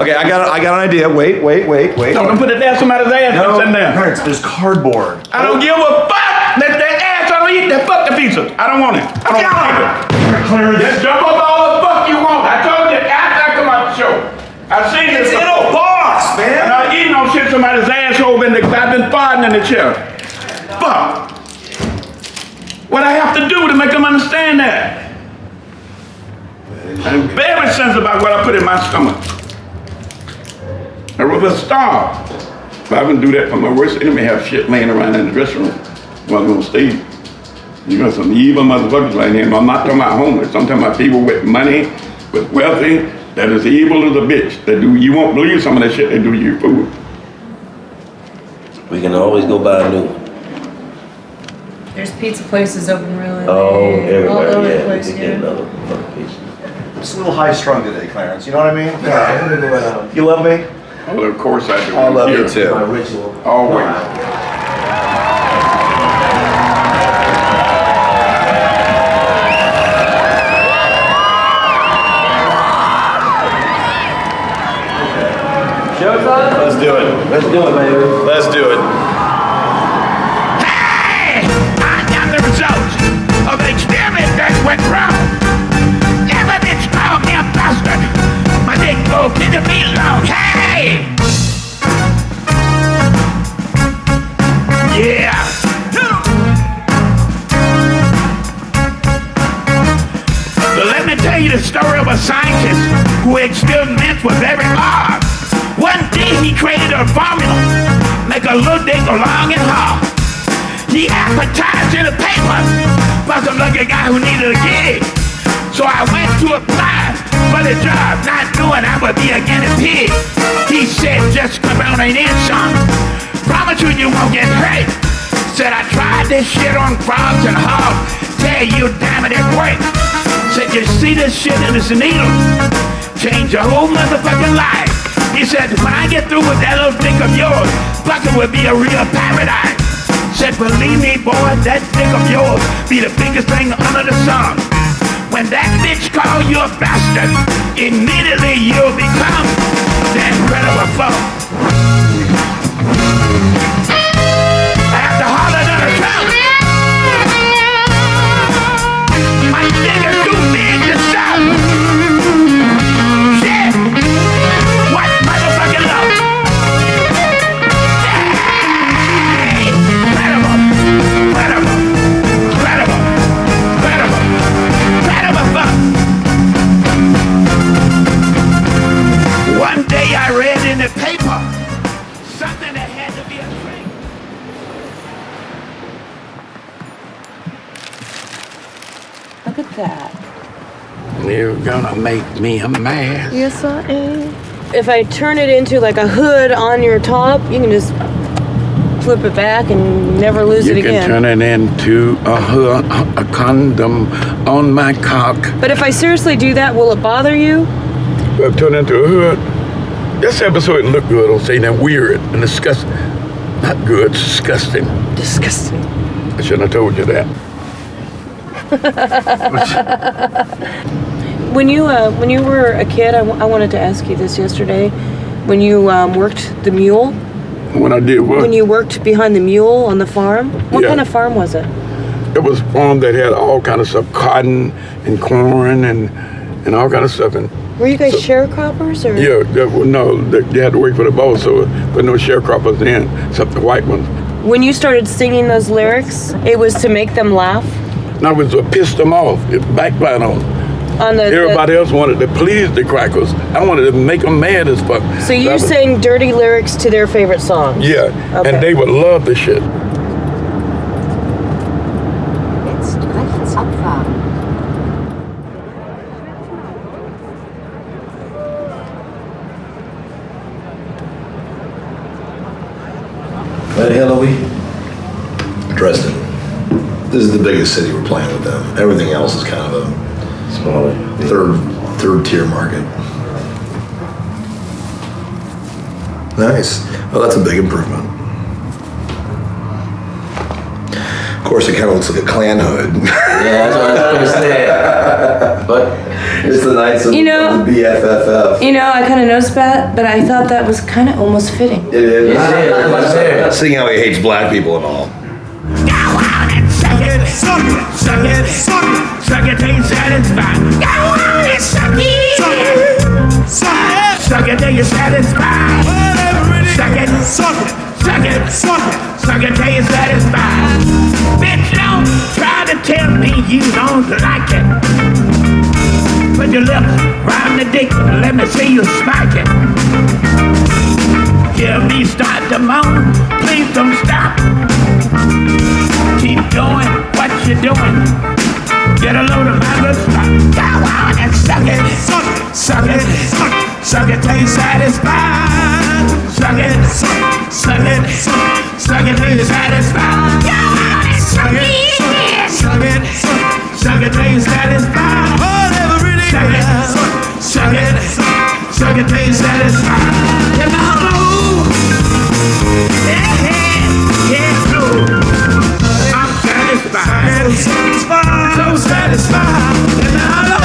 Okay, I got an idea. Wait. No, don't put it there. Somebody's ass been sitting there. Clarence, there's cardboard. I don't give a fuck. That ass I don't eat. That fuck the pizza. I don't want it. I don't want it. Clarence. Just jump up all the fuck you want. I told you after I come out the show. I've seen this. It's in a box, man. And I eating on shit somebody's asshole been I've been farting in the chair. Fuck. What I have to do to make them understand that? I'm very sensitive about what I put in my stomach. I was starved. But I wouldn't do that for my worst enemy. Have shit laying around in the dressing room while I'm on stage. You got some evil motherfuckers right here. I'm not talking about homeless. I'm talking about people with money, with wealthy, that is evil as a bitch. That do, you won't believe some of that shit they do to your food. We can always go buy a new one. There's pizza places open really Oh, late. everywhere, All over yeah. the place, We can get another pizza. Just a little high strung today, Clarence. You know what I mean? You love me? Oh, of course I do. I love Here. you too. My ritual. Always. Let's do it. Let's do it, baby. Let's do it. Hey! I got the results of an experiment that went wrong. Never bitch called me a bastard. My dick broke into me long. Hey! Yeah! But let me tell you the story of a scientist who experiments with every art. One day he created a formula, make a little dick go long and hard. He advertised in the paper for some lucky guy who needed a gig. So I went to apply for the job, not knowing I would be a guinea pig. He said, just come on and in, son. Promise you won't get hurt. Said, I tried this shit on frogs and hogs. Tell you, damn it, it worked. Said, you see this shit in this needle? Change your whole motherfucking life. He said, when I get through with that little dick of yours, fucking will be a real paradise. Said, believe me, boy, that dick of yours be the biggest thing under the sun. When that bitch call you a bastard, immediately you'll become the incredible fuck. I have to holler to the truth. My dick is too big to stop. Shit. What motherfucking love? Hey! Incredible! Incredible! Incredible! Incredible! Incredible fuck! One day I read in the paper something that had to be a drink. Look at that. You're gonna make me a man. Yes, I am. If I turn it into like a hood on your top, you can just flip it back and never lose it You can again. turn it into a condom on my cock. But if I seriously do that, will it bother you? But turn into a hood. This episode didn't look good. I'll say that weird and disgusting. Not good, disgusting. Disgusting. I shouldn't have told you that. When you were a kid, I wanted to ask you this yesterday. When you worked the mule. When I did what? When you worked behind the mule on the farm. What Yeah. kind of farm was it? It was a farm that had all kind of stuff, cotton and corn and all kind of stuff. And Were you guys sharecroppers or? yeah, you had to wait for the boss, so but no sharecroppers in, except the white ones. When you started singing those lyrics, it was to make them laugh? And I was to piss them off, it backfired on them. Everybody else wanted to please the crackers. I wanted to make them mad as fuck. So you sang dirty lyrics to their favorite songs? Yeah, Okay. and they would love the shit. Jetzt rechts abfahren. Where the hell are we? Dresden. This is the biggest city we're playing with them. Everything else is kind of a smaller, third tier market. Nice. Well, that's a big improvement. Of course, it kind of looks like a Klan hood. Yeah, that's what I was gonna say. But it's the Knights of You know- the BFFF. You know, I kind of noticed that, but I thought that was kind of almost fitting. It is. It's there. Seeing how he hates black people and all. Suck it, suck it, suck it, suck it, suck it till you're satisfied. Go on and suck it, suck it, suck it, suck it till you're satisfied. Suck it, suck it, suck it, suck it, suck it till you're satisfied. Bitch, don't try to tell me you don't like it. Put your lips round the dick, let me see you smack it. Hear me start to moan, please don't stop. Keep doing what you're doing. Get a load of my good stuff. Go on and suck it, suck it, suck it, suck it, suck it till you're satisfied. Suck it, suck it, suck it, suck it, suck it till you're satisfied. Go on and suck it, suck it, suck it, suck it till you're satisfied. Suck it, suck it, suck it till you're satisfied. Yeah, no. I'm satisfied. So satisfied. And I love.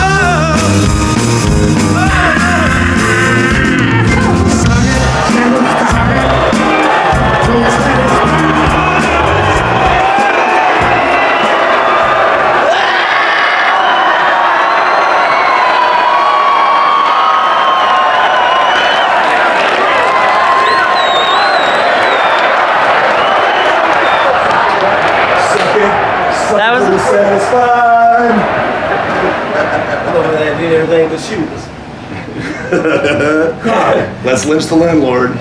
That was satisfied. over there did everything but shoot us. Let's lynch the landlord.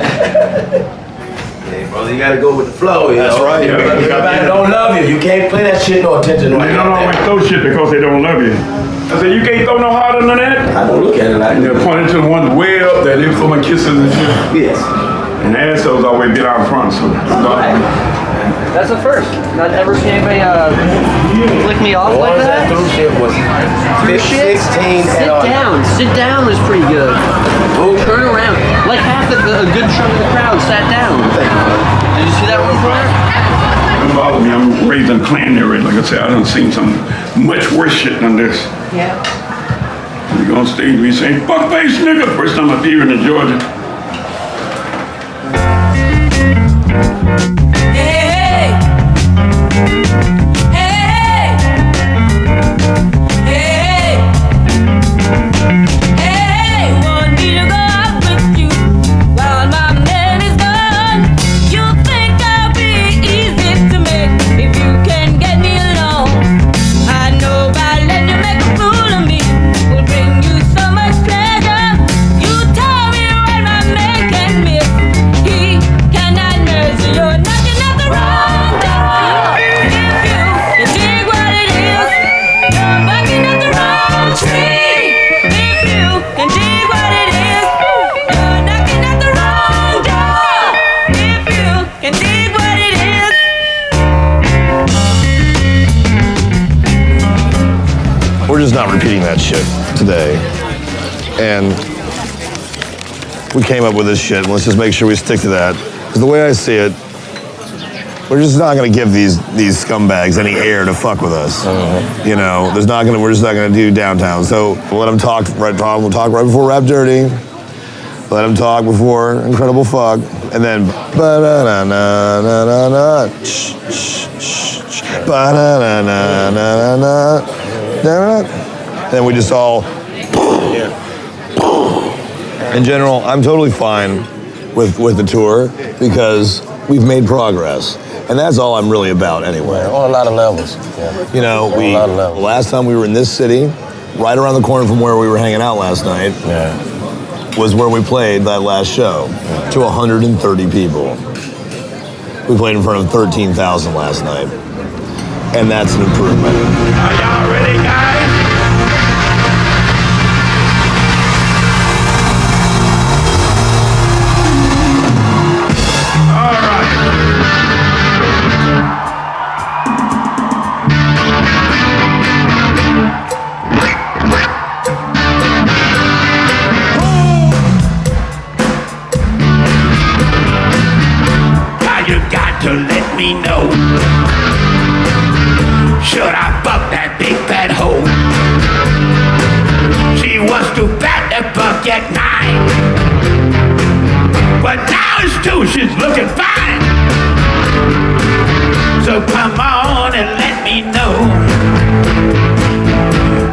Hey, brother, you gotta go with the flow, you That's know? right. Everybody don't love you. You can't play that shit no attention. They don't always throw shit because they don't love you. I said, you can't throw no harder than that? I don't look at it like They're pointing to the ones way up there, they're full of kisses and shit. Yes. And assholes always get out front, so. That's the first. Not ever seen anybody flick me off like that. Through shit was Through shit? 16 Sit down. Sit down was pretty good. Turn around. Like half a good chunk of the crowd sat down. Did you see that one player? Don't bother me, I'm raised in Klan area. Like I said, I done seen some much worse shit than this. Yeah. You go on stage, we say, fuck face nigga, first time I'm here in Georgia. We're just not repeating that shit today. And we came up with this shit, and let's just make sure we stick to that. Because the way I see it, we're just not gonna give these scumbags any air to fuck with us. You know, we're just not gonna do downtown. So we'll let them talk we'll talk right before Rap Dirty. Let them talk before Incredible Fuck. And then ba-da-na-na-na-na-na, ba-da-na-na-na-na-na. And we just all, in general, I'm totally fine with the tour because we've made progress. And that's all I'm really about anyway. On a lot of levels. Yeah. You know, last time we were in this city, right around the corner from where we were hanging out last night, was where we played that last show to 130 people. We played in front of 13,000 last night. And that's an improvement. Are y'all ready, guys? All right. to let me know. Should I fuck that big fat hoe? She was too fat to fuck at 9, but now it's 2, she's looking fine. So come on and let me know.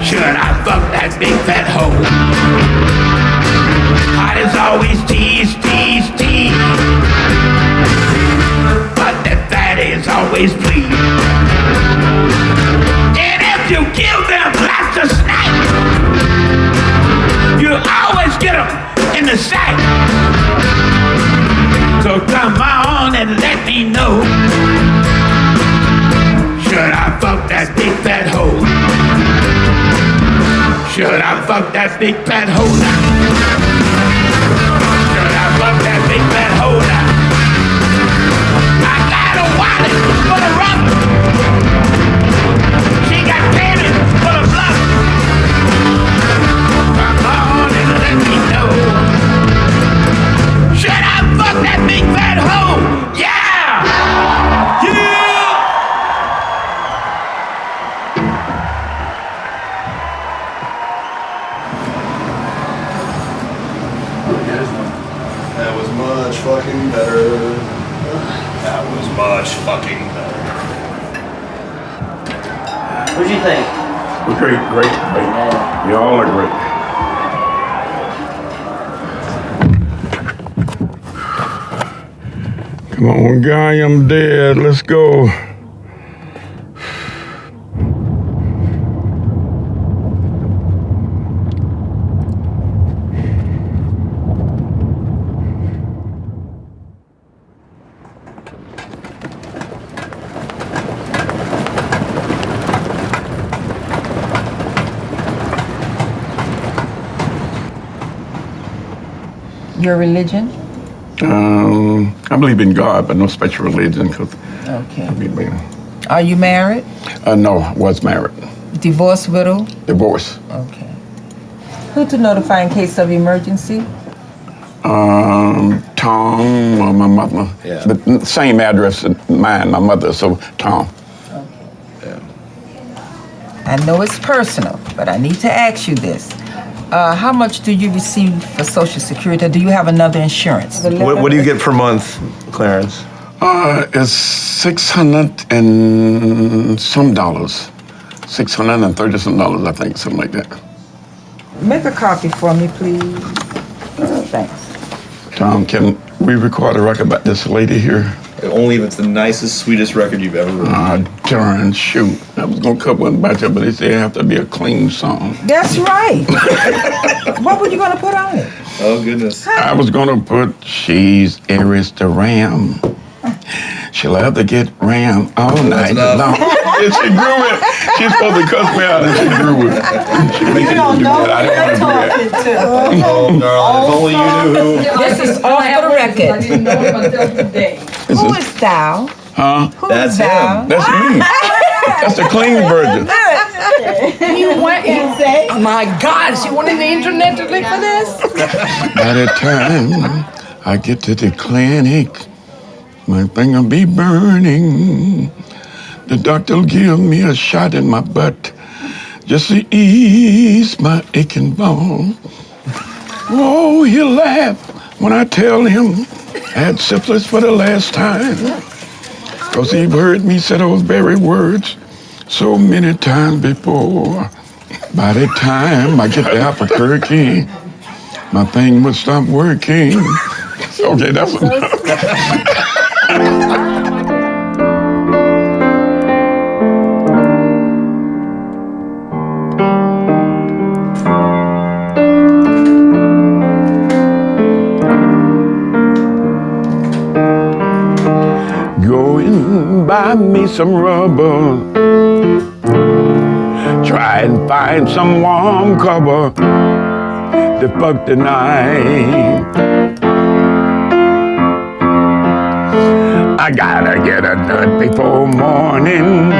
Should I fuck that big fat hoe? Heart is always tease, tease, tease, but the fat is always please. And if you give them lots of snacks, you always get them in the sack. So come on and let me know. Should I fuck that big fat hoe? Should I fuck that big fat hoe now? Should I fuck that big fat hoe now? I got a wallet full of rum. She got panties full of bluff. Come on and let me know. Should I fuck that big fat hoe? Yeah! Yeah! That was much fucking better. That was much fucking better. What'd you think? We're great, great. You all are great. Come on, guy, I'm dead. Let's go. Your religion? I believe in God, but no special religion. Okay. Are you married? No, I was married. Divorced, widow? Divorce. Okay. Who to notify in case of emergency? Tom or my mother. Yeah. But same address as mine, my mother, so Tom. I know it's personal, but I need to ask you this. How much do you receive for Social Security? Do you have another insurance? What do you get per month, Clarence? It's $600 and some dollars. $630 some dollars, I think, something like that. Make a copy for me, please. Thanks. Tom, can we record a record about this lady here? Only if it's the nicest, sweetest record you've ever written. Darn, shoot. I was going to cut one about you, but they say it have to be a clean song. That's right. What were you going to put on it? Oh, goodness. I was going to put She's Eris the Ram. She'll have to get ram all night long. And she grew it. She's supposed to cuss me out and she grew it. You don't know who you're talking to. Oh, darling, if only you knew who. This is off the record. I didn't know him until today. Who is thou? Huh? That's him. That's me. That's the clean version. You went and say, oh my God, she went on the internet to look for this? By the time I get to the clinic, my thing will be burning. The doctor'll give me a shot in my butt just to ease my aching bone. Oh, he'll laugh when I tell him I had syphilis for the last time. 'Cause he heard me say those very words so many times before. By the time I get to Albuquerque, my thing would stop working. Okay, that's enough. Go and buy me some rubber. Try and find some warm cover to fuck the night. I gotta get a nut before morning.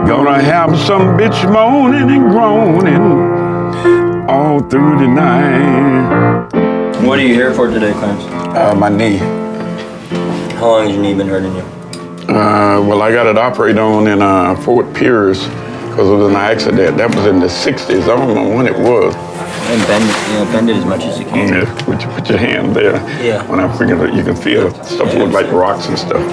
Gonna have some bitch moaning and groaning all through the night. What are you here for today, Clarence? My knee. How long has your knee been hurting you? Well, I got it operated on in Fort Pierce because it was an accident. That was in the 60s. I don't know when it was. And bend it as much as you can. Yeah, put your hand there. Yeah. When I figured it, you can feel it. Stuff look like rocks and stuff.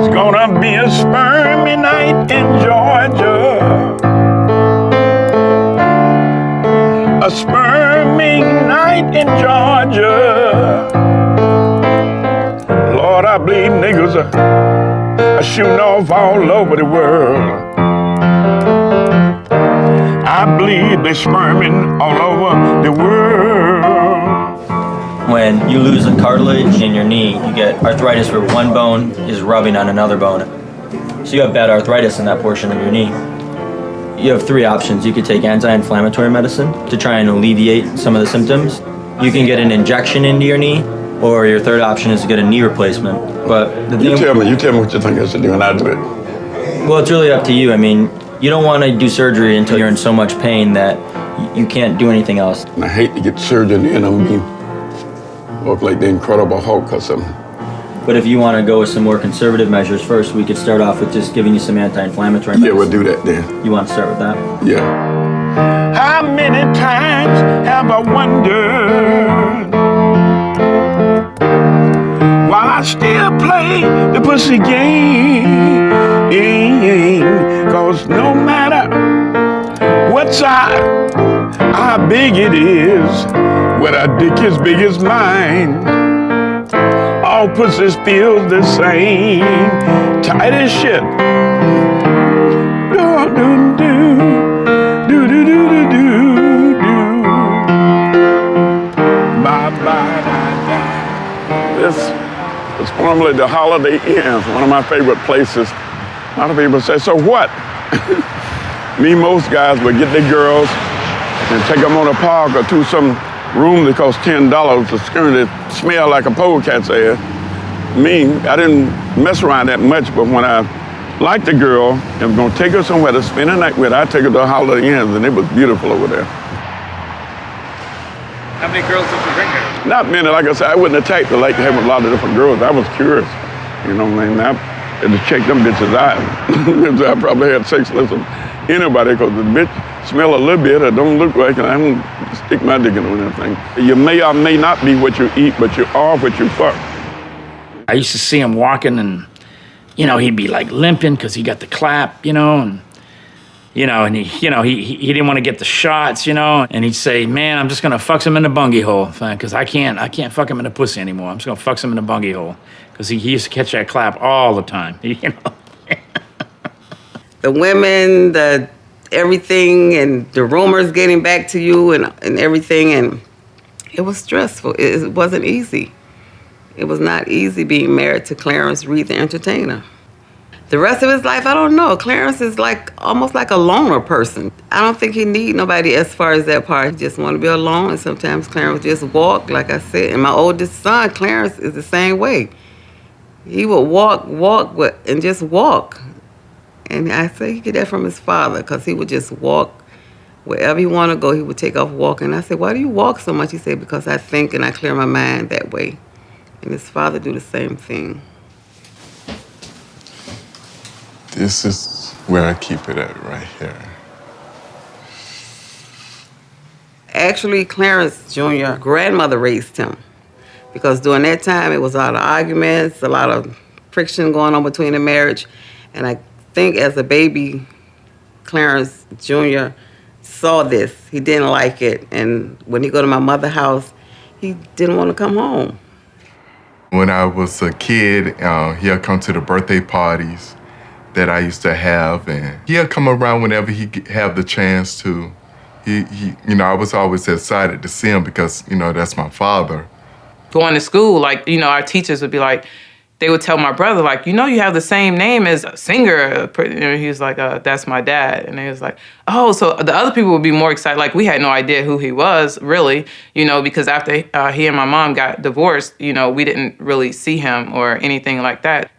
It's gonna be a spermy night in Georgia. A sperming night in Georgia. Lord, I believe niggas are shooting off all over the world. I believe they're sperming all over the world. When you lose a cartilage in your knee, you get arthritis where one bone is rubbing on another bone. So you have bad arthritis in that portion of your knee. You have three options. You could take anti-inflammatory medicine to try and alleviate some of the symptoms. You can get an injection into your knee, or your third option is to get a knee replacement. But you tell me what you think I should do, and I do it. Well, it's really up to you. I mean, you don't want to do surgery until you're in so much pain that you can't do anything else. I hate to get surgery in on me. Look like the Incredible Hulk or something. But if you want to go with some more conservative measures first, we could start off with just giving you some anti-inflammatory medicine. Yeah, we'll do that then. You want to start with that? Yeah. How many times have I wondered while I still play the pussy game? 'Cause no matter what size, how big it is, whether a dick as big as mine, all pussies feel the same, tight as shit. Do do do do do do do do. Bye bye. This is formerly the Holiday Inn, one of my favorite places. A lot of people say, so what? Me, most guys would get their girls and take them on a park or to some room that costs $10 to smell like a polecat's ass. Me, I didn't mess around that much, but when I liked a girl and was gonna take her somewhere to spend the night with, I'd take her to Holiday Inns, and it was beautiful over there. How many girls did you bring here? Not many, like I said, I wouldn't have typed to like having a lot of different girls. I was curious, you know what I mean? I had to check them bitches out. I probably had sex less than anybody, because the bitch smell a little bit or don't look right, and I don't stick my dick in anything. You may or may not be what you eat, but you are what you fuck. I used to see him walking, and, you know, he'd be like limping because he got the clap, you know, and he didn't want to get the shots, you know, and he'd say, man, I'm just gonna fuck him in the bungie hole, because I can't fuck him in the pussy anymore. I'm just gonna fuck him in the bungie hole, because he used to catch that clap all the time, you know. The women, the everything, and the rumors getting back to you and everything, and it was stressful. It wasn't easy. It was not easy being married to Clarence Reed, the entertainer. The rest of his life, I don't know. Clarence is almost like a loner person. I don't think he need nobody as far as that part. He just want to be alone, and sometimes Clarence just walk, like I said. And my oldest son, Clarence, is the same way. He would walk, and just walk. And I say he get that from his father, because he would just walk wherever he want to go. He would take off walking. I said, why do you walk so much? He said, because I think and I clear my mind that way. And his father do the same thing. This is where I keep it at, right here. Actually, Clarence Jr.'s grandmother raised him, because during that time, it was a lot of arguments, a lot of friction going on between the marriage. And I think as a baby, Clarence Jr. saw this. He didn't like it. And when he go to my mother's house, he didn't want to come home. When I was a kid, he'll come to the birthday parties that I used to have, and he'll come around whenever he have the chance to. I was always excited to see him because, that's my father. Going to school, our teachers would be like, they would tell my brother, you have the same name as a singer. He was like, that's my dad. And he was like, oh, so the other people would be more excited. We had no idea who he was, really, because after he and my mom got divorced, we didn't really see him or anything like that.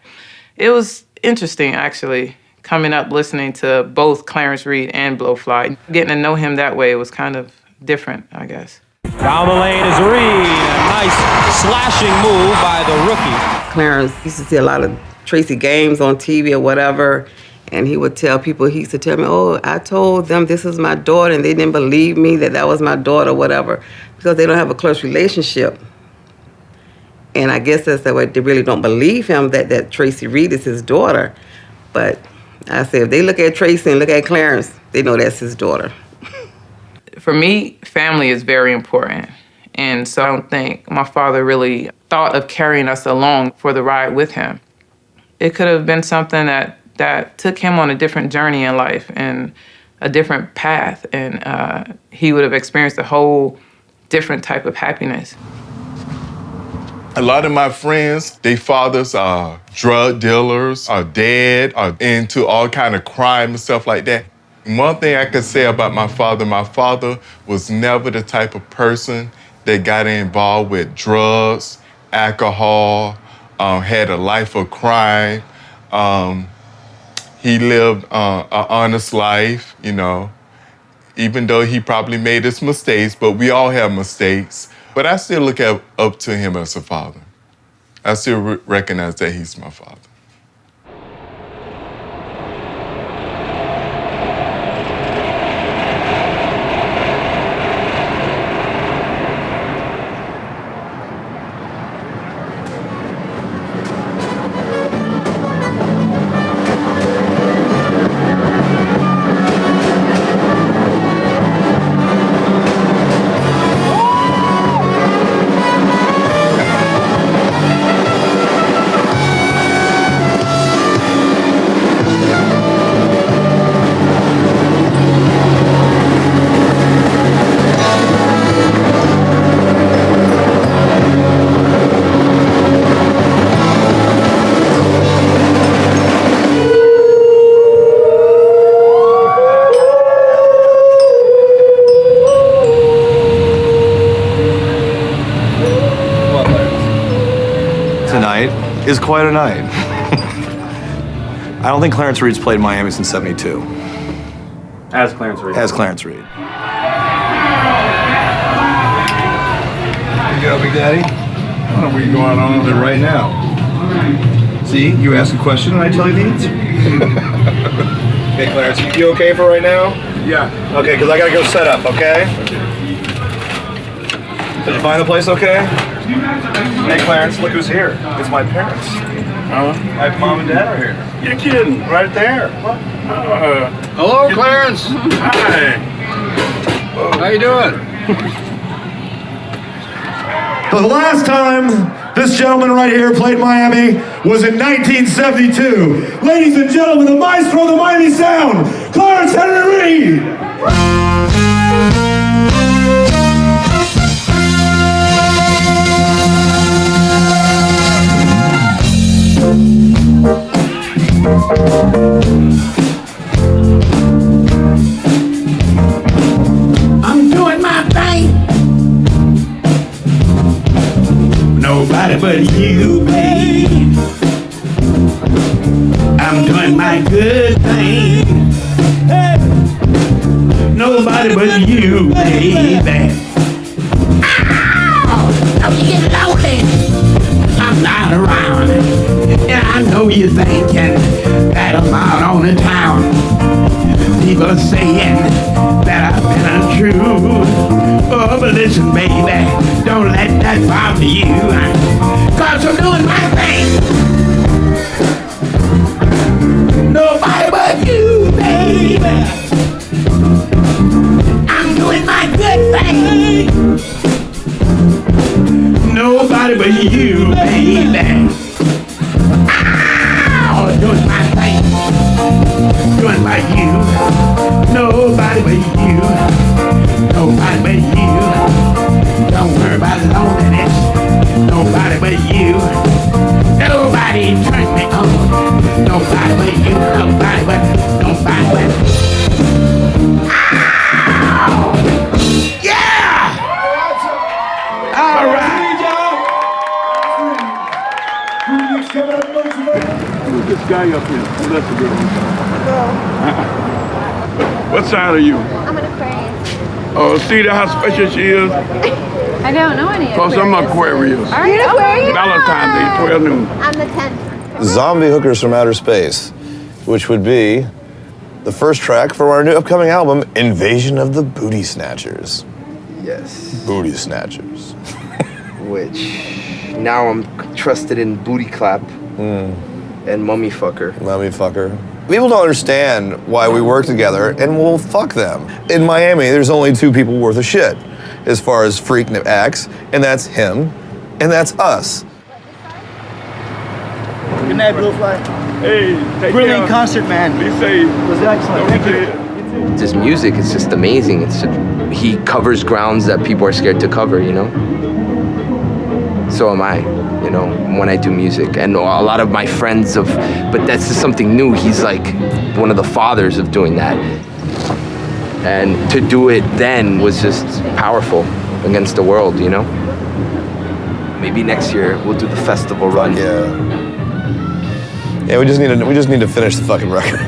It was interesting, actually, coming up listening to both Clarence Reed and Blowfly. Getting to know him that way was kind of different, I guess. Down the lane is Reed. A nice slashing move by the rookie. Clarence used to see a lot of Tracy games on TV or whatever, and he would tell people, he used to tell me, oh, I told them this is my daughter, and they didn't believe me that that was my daughter or whatever, because they don't have a close relationship. And I guess that's the way they really don't believe him that Tracy Reed is his daughter. But I said, if they look at Tracy and look at Clarence, they know that's his daughter. For me, family is very important. And so I don't think my father really thought of carrying us along for the ride with him. It could have been something that took him on a different journey in life and a different path. And he would have experienced a whole different type of happiness. A lot of my friends, their fathers are drug dealers, are dead, are into all kind of crime and stuff like that. One thing I could say about my father was never the type of person that got involved with drugs, alcohol, had a life of crime. He lived an honest life, you know, even though he probably made his mistakes, but we all have mistakes. But I still look up to him as a father. I still recognize that he's my father. Is quite a night. I don't think Clarence Reed's played Miami since '72. As Clarence Reed. As Clarence Reed. Here you go, Big Daddy. I don't know where you're going on with it right now. See, you ask a question and I tell you the answer. Okay, Clarence, you okay for right now? Yeah. Okay, because I gotta go set up, okay? Did you find the place okay? Hey, Clarence, look who's here. It's my parents. My mom and dad are here. You're kidding. Right there. Hello, Clarence. Hi. How you doing? The last time this gentleman right here played Miami was in 1972. Ladies and gentlemen, the maestro of the Miami Sound, Clarence Henry Reed. I'm doing my thing. Nobody but you, babe. I'm doing my good thing. Hey. Nobody but you, baby. Ow! Don't you get lonely? I'm not around. And I know you're thinking that I'm out on the town. People saying that I've been untrue. Oh, but listen, baby, don't let that bother you. 'Cause I'm doing my thing. Nobody but you, baby. I'm doing my good thing. Nobody but you, baby. Ow! Doing my thing. Doing like you. Nobody but you. Nobody but you. Don't worry about loneliness. Nobody but you. Nobody turn me on. Nobody but you. Nobody but. Ow! Yeah! All right. Who's this guy up here? Oh, that's a good one. What side are you? I'm an Aquarius. Oh, See how special she is? I don't know any Because I'm Aquarius. Are you Aquarius? Valentine's Day, 12 noon. I'm the 10th. Zombie Hookers from Outer Space, which would be the first track from our new upcoming album, Invasion of the Booty Snatchers. Yes. Booty Snatchers. Which now I'm trusted in Booty Clap and Mummy Fucker. Mummy Fucker. People don't understand why we work together, and we'll fuck them. In Miami, there's only two people worth of shit as far as freak acts, and that's him, and that's us. Good night, Blowfly. Hey, take Brilliant care. concert, man. Be safe. It was excellent. Thank you. His music is just amazing. He covers grounds that people are scared to cover, you know? So am I, you know, when I do music. And a lot of my friends but that's just something new. He's like one of the fathers of doing that. And to do it then was just powerful against the world, you know? Maybe next year we'll do the festival run. Yeah, we just need to finish the fucking record.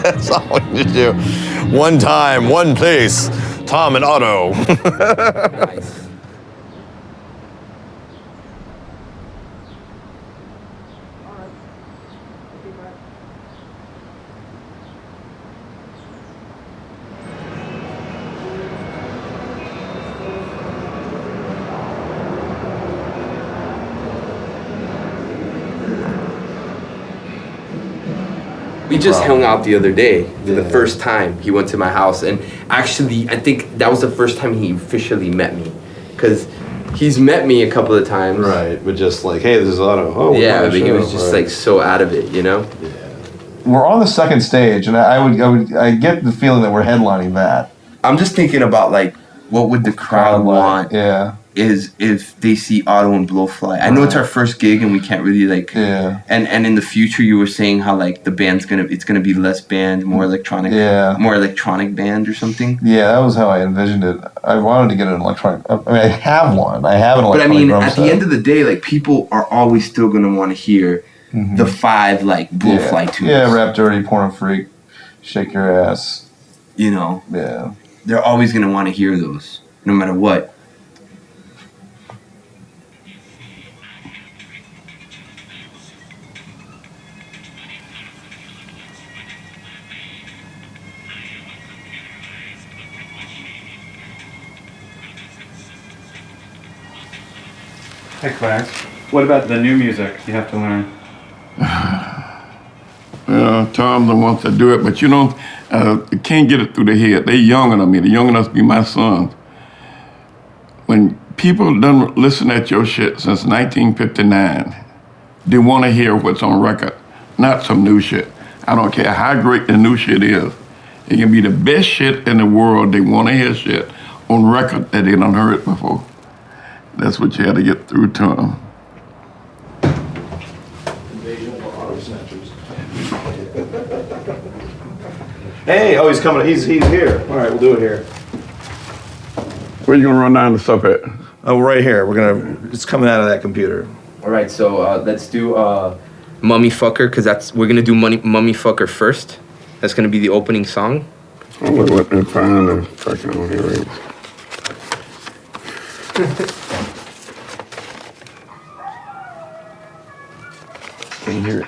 That's all we need to do. One time, one place, Tom and Otto. Nice. We just hung out the other day for the first time. He went to my house, and actually, I think that was the first time he officially met me, because he's met me a couple of times. Right, but just like, hey, this is Otto. Oh, yeah, but he was just like so out of it, you know. We're on the second stage, and I get the feeling that we're headlining that. I'm just thinking about like, what would the crowd want? Yeah. Is if they see Otto and Blowfly. I know it's our first gig and we can't really like. Yeah. And in the future, you were saying how like the band's it's gonna be less band, more electronic. Yeah. More electronic band or something. Yeah, that was how I envisioned it. I wanted to get an electronic. I mean, I have one. I have an electronic. But I mean, drum at set. the end of the day, like people are always still gonna want to hear the 5 like Blowfly tunes. Yeah, Rap Dirty, Porno Freak, Shake Your Ass. You know. Yeah. They're always gonna want to hear those, no matter what. Hey, Clarence. What about the new music you have to learn? Tom's the ones that do it, but you know, they can't get it through their head. They younger than me. They're young enough to be my sons. When people done listen at your shit since 1959, they want to hear what's on record, not some new shit. I don't care how great the new shit is. It can be the best shit in the world. They want to hear shit on record that they done heard before. That's what you had to get through to them. Hey, oh, he's coming. He's here. All right, we'll do it here. Where you gonna run down the stuff at? Oh, right here. It's coming out of that computer. All right, so let's do Mummy Fucker, because we're gonna do Mummy Fucker first. That's gonna be the opening song. I'm gonna let me find the fucking on here. Can you hear it?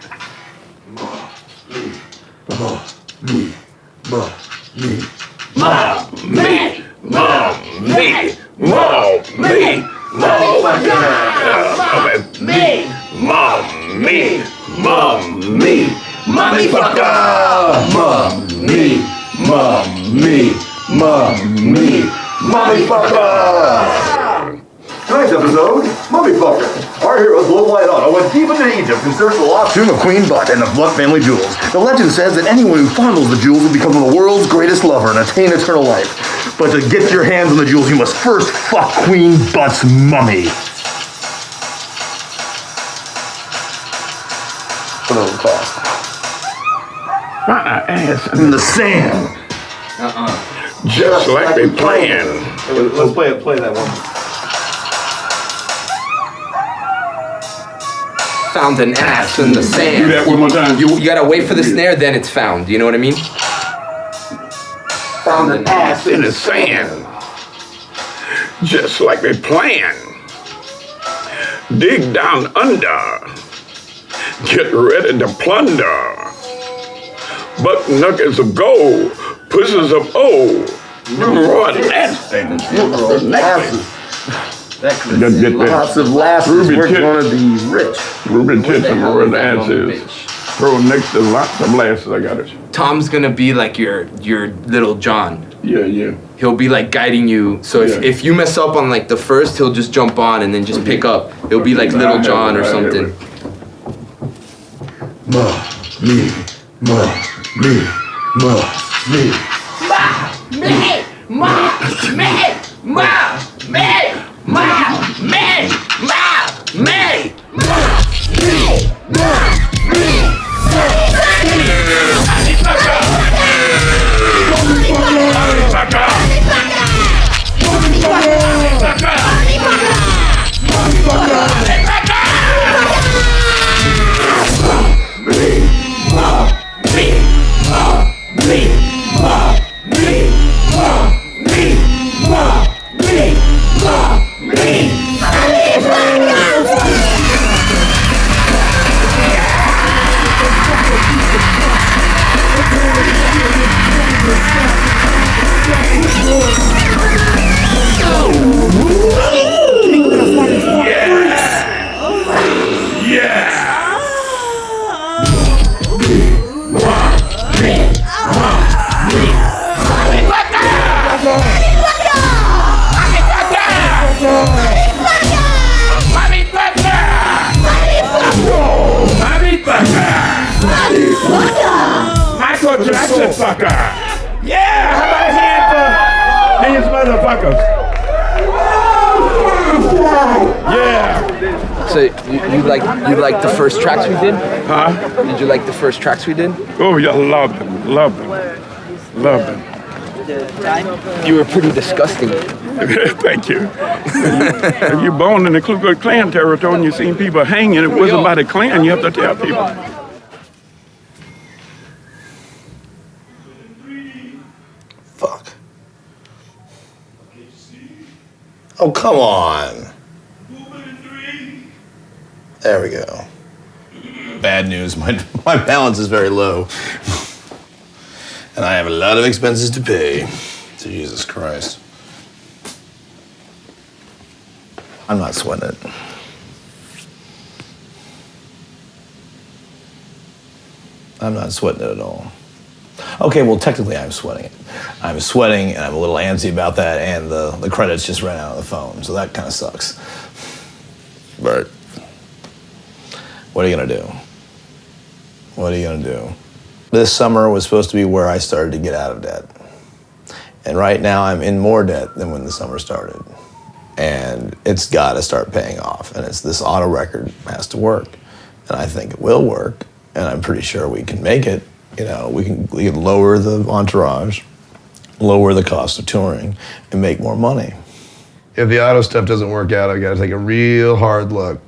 Mummy fucker! Mummy fucker! Tonight's episode, Mummy Fucker. Our heroes Blowfly and Otto went deep into Egypt in search of the lost tomb of Queen But and the Blood family jewels. The legend says that anyone who fondles the jewels will become the world's greatest lover and attain eternal life. But to get your hands on the jewels, you must first fuck Queen But's mummy. For the cost. Ass in the sand. Just like they planned. Let's play that one. Found an ass in the sand. Do that one more time. You gotta wait for the snare, then it's found. You know what I mean? Found an ass in the sand. just like we planned. Dig down under, get ready to plunder. Buck nuggets of gold, pussies of old. Lots of lasses, we're gonna be rich. Ruby tits and royal asses. Throw next to lots of lasses, I got it. Tom's gonna be like your little John. Yeah. He'll be like guiding you. So if you mess up on like the first, he'll just jump on and then just pick up. He'll be like little John or something. Ma, me, ma, me, ma, me. Ma, me, ma, me, ma, me, ma, me, ma, me, Michael Jackson fucker! Yeah! How about a hand for these motherfuckers? Yeah! So you like the first tracks we did? Huh? Did you like the first tracks we did? Oh yeah, loved them. Loved them. You were pretty disgusting. Thank you. If you're born in the Ku Klux Klan territory and you've seen people hanging, it wasn't by the Klan, you have to tell people. Fuck. Oh, come on. There we go. Bad news, my balance is very low. And I have a lot of expenses to pay. Jesus Christ. I'm not sweating it. I'm not sweating it at all. Okay, well, technically I'm sweating it. I'm sweating and I'm a little antsy about that, and the credits just ran out of the phone, so that kind of sucks. But what are you gonna do? What are you gonna do? This summer was supposed to be where I started to get out of debt. And right now I'm in more debt than when the summer started. And it's gotta start paying off. And it's this auto record has to work. And I think it will work. And I'm pretty sure we can make it. You know, we can lower the entourage, lower the cost of touring, and make more money. If the auto stuff doesn't work out, I gotta take a real hard look.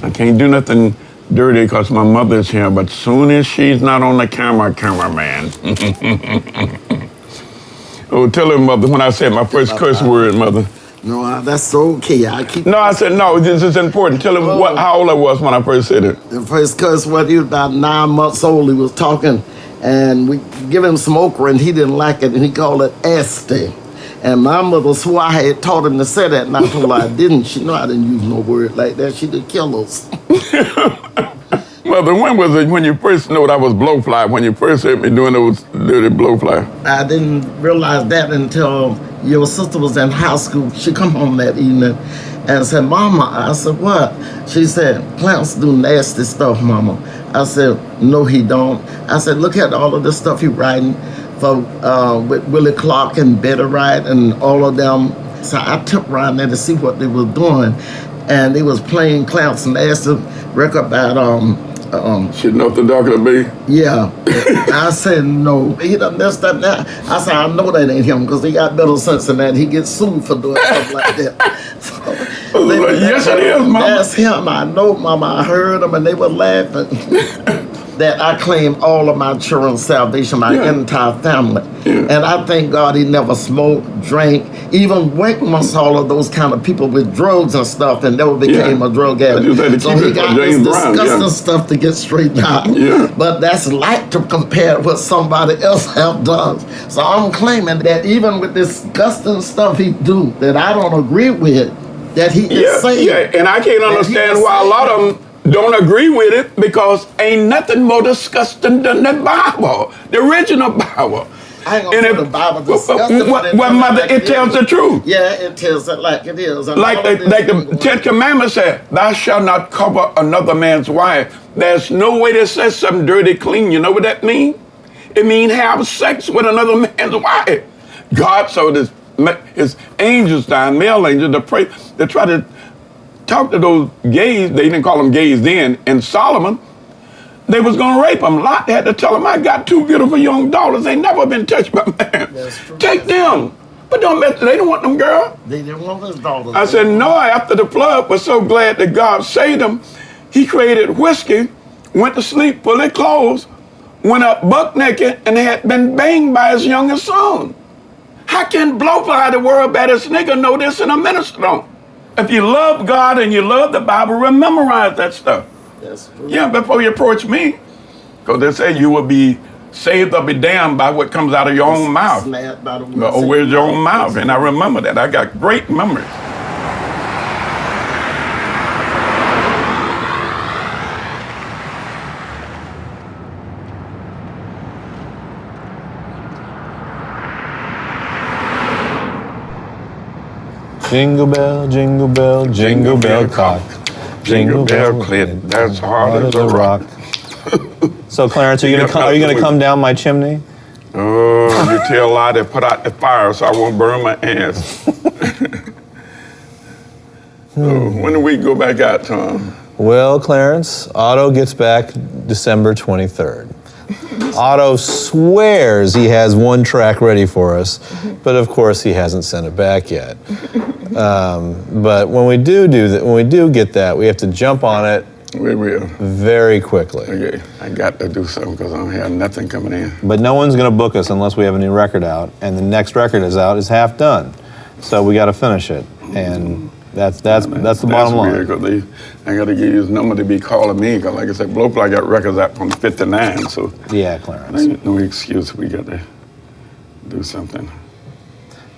I can't do nothing dirty because my mother's here, but soon as she's not on the cameraman. Oh, tell her, mother, when I said my first curse word, mother. No, that's okay. I keep. No, I said, no, this is important. Tell him how old I was when I first said it. The first curse word, he was about 9 months old. He was talking, and we give him some okra, and he didn't like it, and he called it Este. And my mother swore I had taught him to say that, and I told her I didn't. She knew I didn't use no word like that. She did kill us. Mother, when was it when you first knew I was Blowfly, when you first heard me doing those dirty Blowfly? I didn't realize that until your sister was in high school. She come home that evening and said, Mama, I said, what? She said, Clarence do nasty stuff, Mama. I said, no, he don't. I said, look at all of the stuff he writing for with Willie Clark and Betty Wright and all of them. So I took around there to see what they were doing. And they was playing Clarence nasty record about Shit, not the darker be. Yeah. I said no. He done messed up now. I said I know that ain't him because he got better sense than that. He gets sued for doing stuff like that. So, yes, it is, Mama. That's him. I know, Mama. I heard them and they were laughing. That I claim all of my children's salvation, my entire family. And I thank God he never smoked, drank, even witnessed all of those kind of people with drugs and stuff and never became a drug addict. So he got this disgusting stuff to get straightened out. But that's light to compare what somebody else have done. So I'm claiming that even with this disgusting stuff he do that I don't agree with, that he is saved. Yeah, and I can't understand why a lot of them don't agree with it because ain't nothing more disgusting than the Bible, the original Bible. I ain't gonna put the Bible disgusting. Well, Mother, it tells the truth. Yeah, it tells it like it is. And like the Ten Commandments said, thou shalt not cover another man's wife. There's no way to say something dirty clean. You know what that means? It means have sex with another man's wife. God told his angels down, male angels, to pray, to try to talk to those gays. They didn't call them gays then. And Solomon, they was gonna rape them. Lot had to tell him, I got two beautiful young daughters. They never been touched by man. Take them. But don't mess, they don't want them girls. They didn't want his daughters. I said, Noah, after the flood, was so glad that God saved him. He created whiskey, went to sleep, fully clothes, went up buck naked, and had been banged by his youngest son. How can Blowfly, the world baddest nigga, know this and a minister don't? If you love God and you love the Bible, memorize that stuff. That's true. Yeah, before you approach me. Because they say you will be saved or be damned by what comes out of your own mouth. Where's your own mouth? And I remember that. I got great memories. Jingle bell, jingle bell, jingle bell cock. Jingle bell clip, that's hard as a rock. So Clarence, are you gonna come down my chimney? Oh, you tell a lie to put out the fire so I won't burn my ass. So when do we go back out, Tom? Well, Clarence, Otto gets back December 23rd. Otto swears he has one track ready for us, but of course he hasn't sent it back yet. But when we do that, when we do get that, we have to jump on it. We will. Very quickly. Okay, I got to do something because I don't have nothing coming in. But no one's going to book us unless we have a new record out, and the next record is out is half done, so we got to finish it, and that's the bottom line. Weird, I got to give you his number to be calling me because, like I said, Blowfly got records out from '59, so yeah, Clarence. No excuse. We got to do something.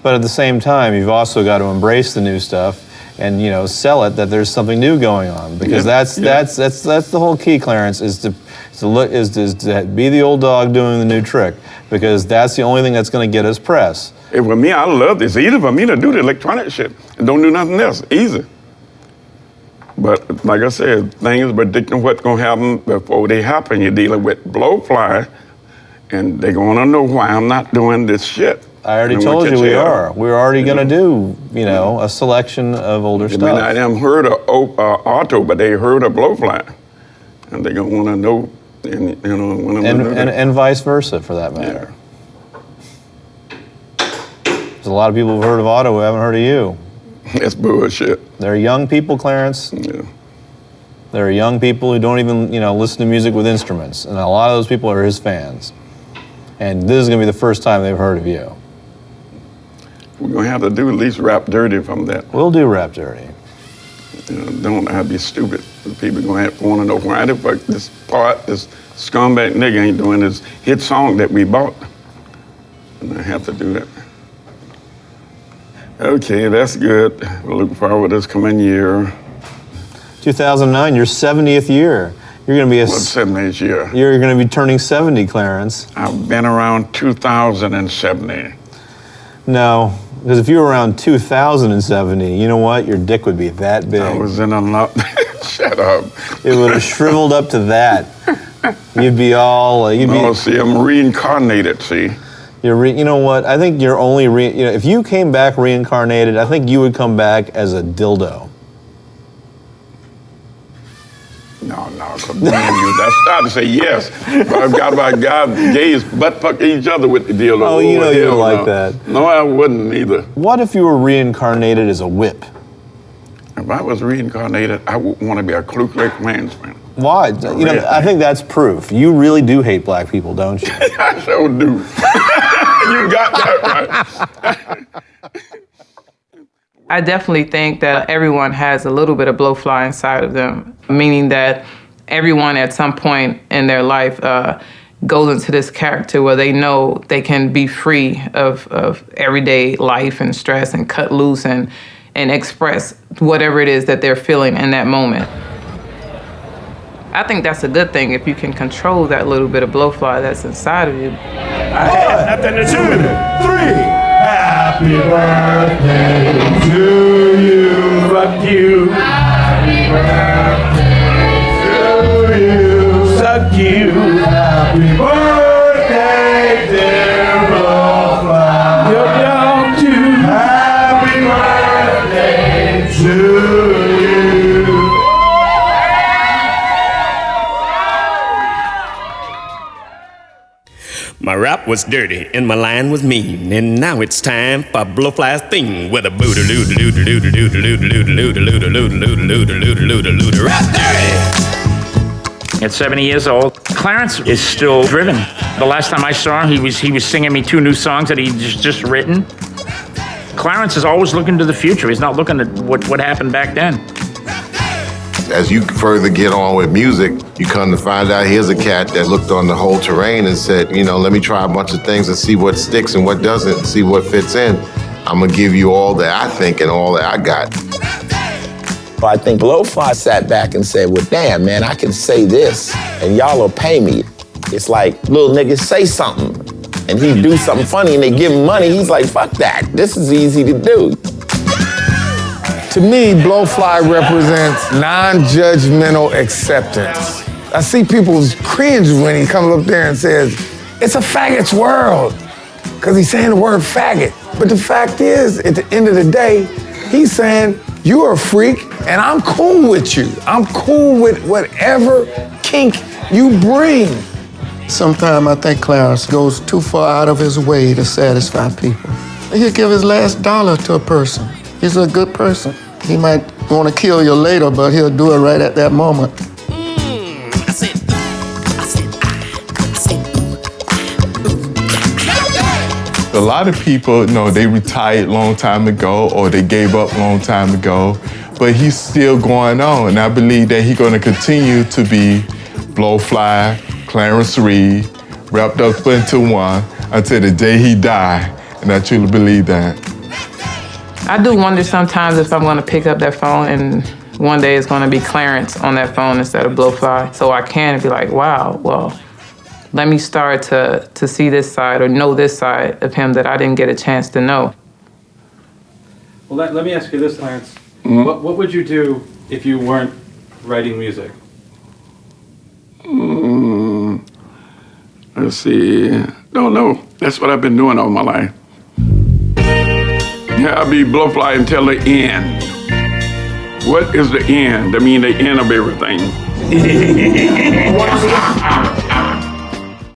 But at the same time, you've also got to embrace the new stuff and sell it that there's something new going on, because that's the whole key, Clarence, is to be the old dog doing the new trick, because that's the only thing that's going to get us press. Hey, for me, I love this. Easy for me to do the electronic shit and don't do nothing else. Easy. But like I said, things predicting what's going to happen before they happen. You're dealing with Blowfly, and they're going to know why I'm not doing this shit. I already told you we are. We're already going to do, a selection of older stuff. They may not have heard of Otto, but they heard of Blowfly, and they're going to want to know, and vice versa, for that matter. There's a lot of people who've heard of Otto who haven't heard of you. That's bullshit. They're young people, Clarence. Yeah. There are young people who don't even, listen to music with instruments, and a lot of those people are his fans. And this is going to be the first time they've heard of you. We're going to have to do at least Rap Dirty from that. We'll do Rap Dirty. Don't have to be stupid. People are going to want to know why the fuck this scumbag nigga ain't doing this hit song that we bought. And I have to do that. Okay, that's good. We'll look forward to this coming year. 2009, your 70th year. You're going to be 70th year? You're going to be turning 70, Clarence. I've been around 2070. No, because if you were around 2070, you know what? Your dick would be that big. I was in a lot. Shut up. It would have shriveled up to that. You'd be all. See, I'm reincarnated. See. You know what? I think you're only if you came back reincarnated, I think you would come back as a dildo. No, because me and you, I started to say yes, but I've got about guys, gays butt fucking each other with the deal. Oh, you know you don't like that. No, I wouldn't either. What if you were reincarnated as a whip? If I was reincarnated, I would want to be a Ku Klux Klansman. Why? You know, I think that's proof. You really do hate black people, don't you? I sure do. You got that right. I definitely think that everyone has a little bit of Blowfly inside of them, meaning that everyone at some point in their life goes into this character where they know they can be free of everyday life and stress and cut loose and express whatever it is that they're feeling in that moment. I think that's a good thing if you can control that little bit of Blowfly that's inside of you. I had nothing to do with it. 3. Happy birthday to you. Fuck you. Happy birthday to you. Suck you. Happy birthday, dear Blowfly. You're young too. Happy birthday to you. My rap was dirty and my line was mean, and now it's time for Blowfly's thing with a rap dirty. At 70 years old, Clarence is still driven. The last time I saw him, he was singing me 2 new songs that he's just written. Clarence is always looking to the future. He's not looking at what happened back then. As you further get on with music, you come to find out here's a cat that looked on the whole terrain and said, you know, let me try a bunch of things and see what sticks and what doesn't, see what fits in. I'm gonna give you all that I think and all that I got. I think Blowfly sat back and said, well, damn, man, I can say this and y'all will pay me. It's like, little niggas say something and he do something funny and they give him money. He's like, fuck that, this is easy to do. To me, Blowfly represents non-judgmental acceptance. I see people cringe when he comes up there and says, it's a faggot's world, because he's saying the word faggot. But the fact is, at the end of the day, he's saying, you're a freak, and I'm cool with you. I'm cool with whatever kink you bring. Sometimes I think Clarence goes too far out of his way to satisfy people. He'll give his last dollar to a person. He's a good person. He might want to kill you later, but he'll do it right at that moment. A lot of people, you know, they retired long time ago or they gave up long time ago, but he's still going on. And I believe that he's going to continue to be Blowfly, Clarence Reed, wrapped up into one until the day he died. And I truly believe that. I do wonder sometimes if I'm going to pick up that phone and one day it's going to be Clarence on that phone instead of Blowfly. So I can be like, wow, well, let me start to see this side or know this side of him that I didn't get a chance to know. Well, let me ask you this, Clarence. Mm-hmm. What would you do if you weren't writing music? Let's see. Don't know. That's what I've been doing all my life. Yeah, I'll be Blowfly until the end. What is the end? I mean, the end of everything.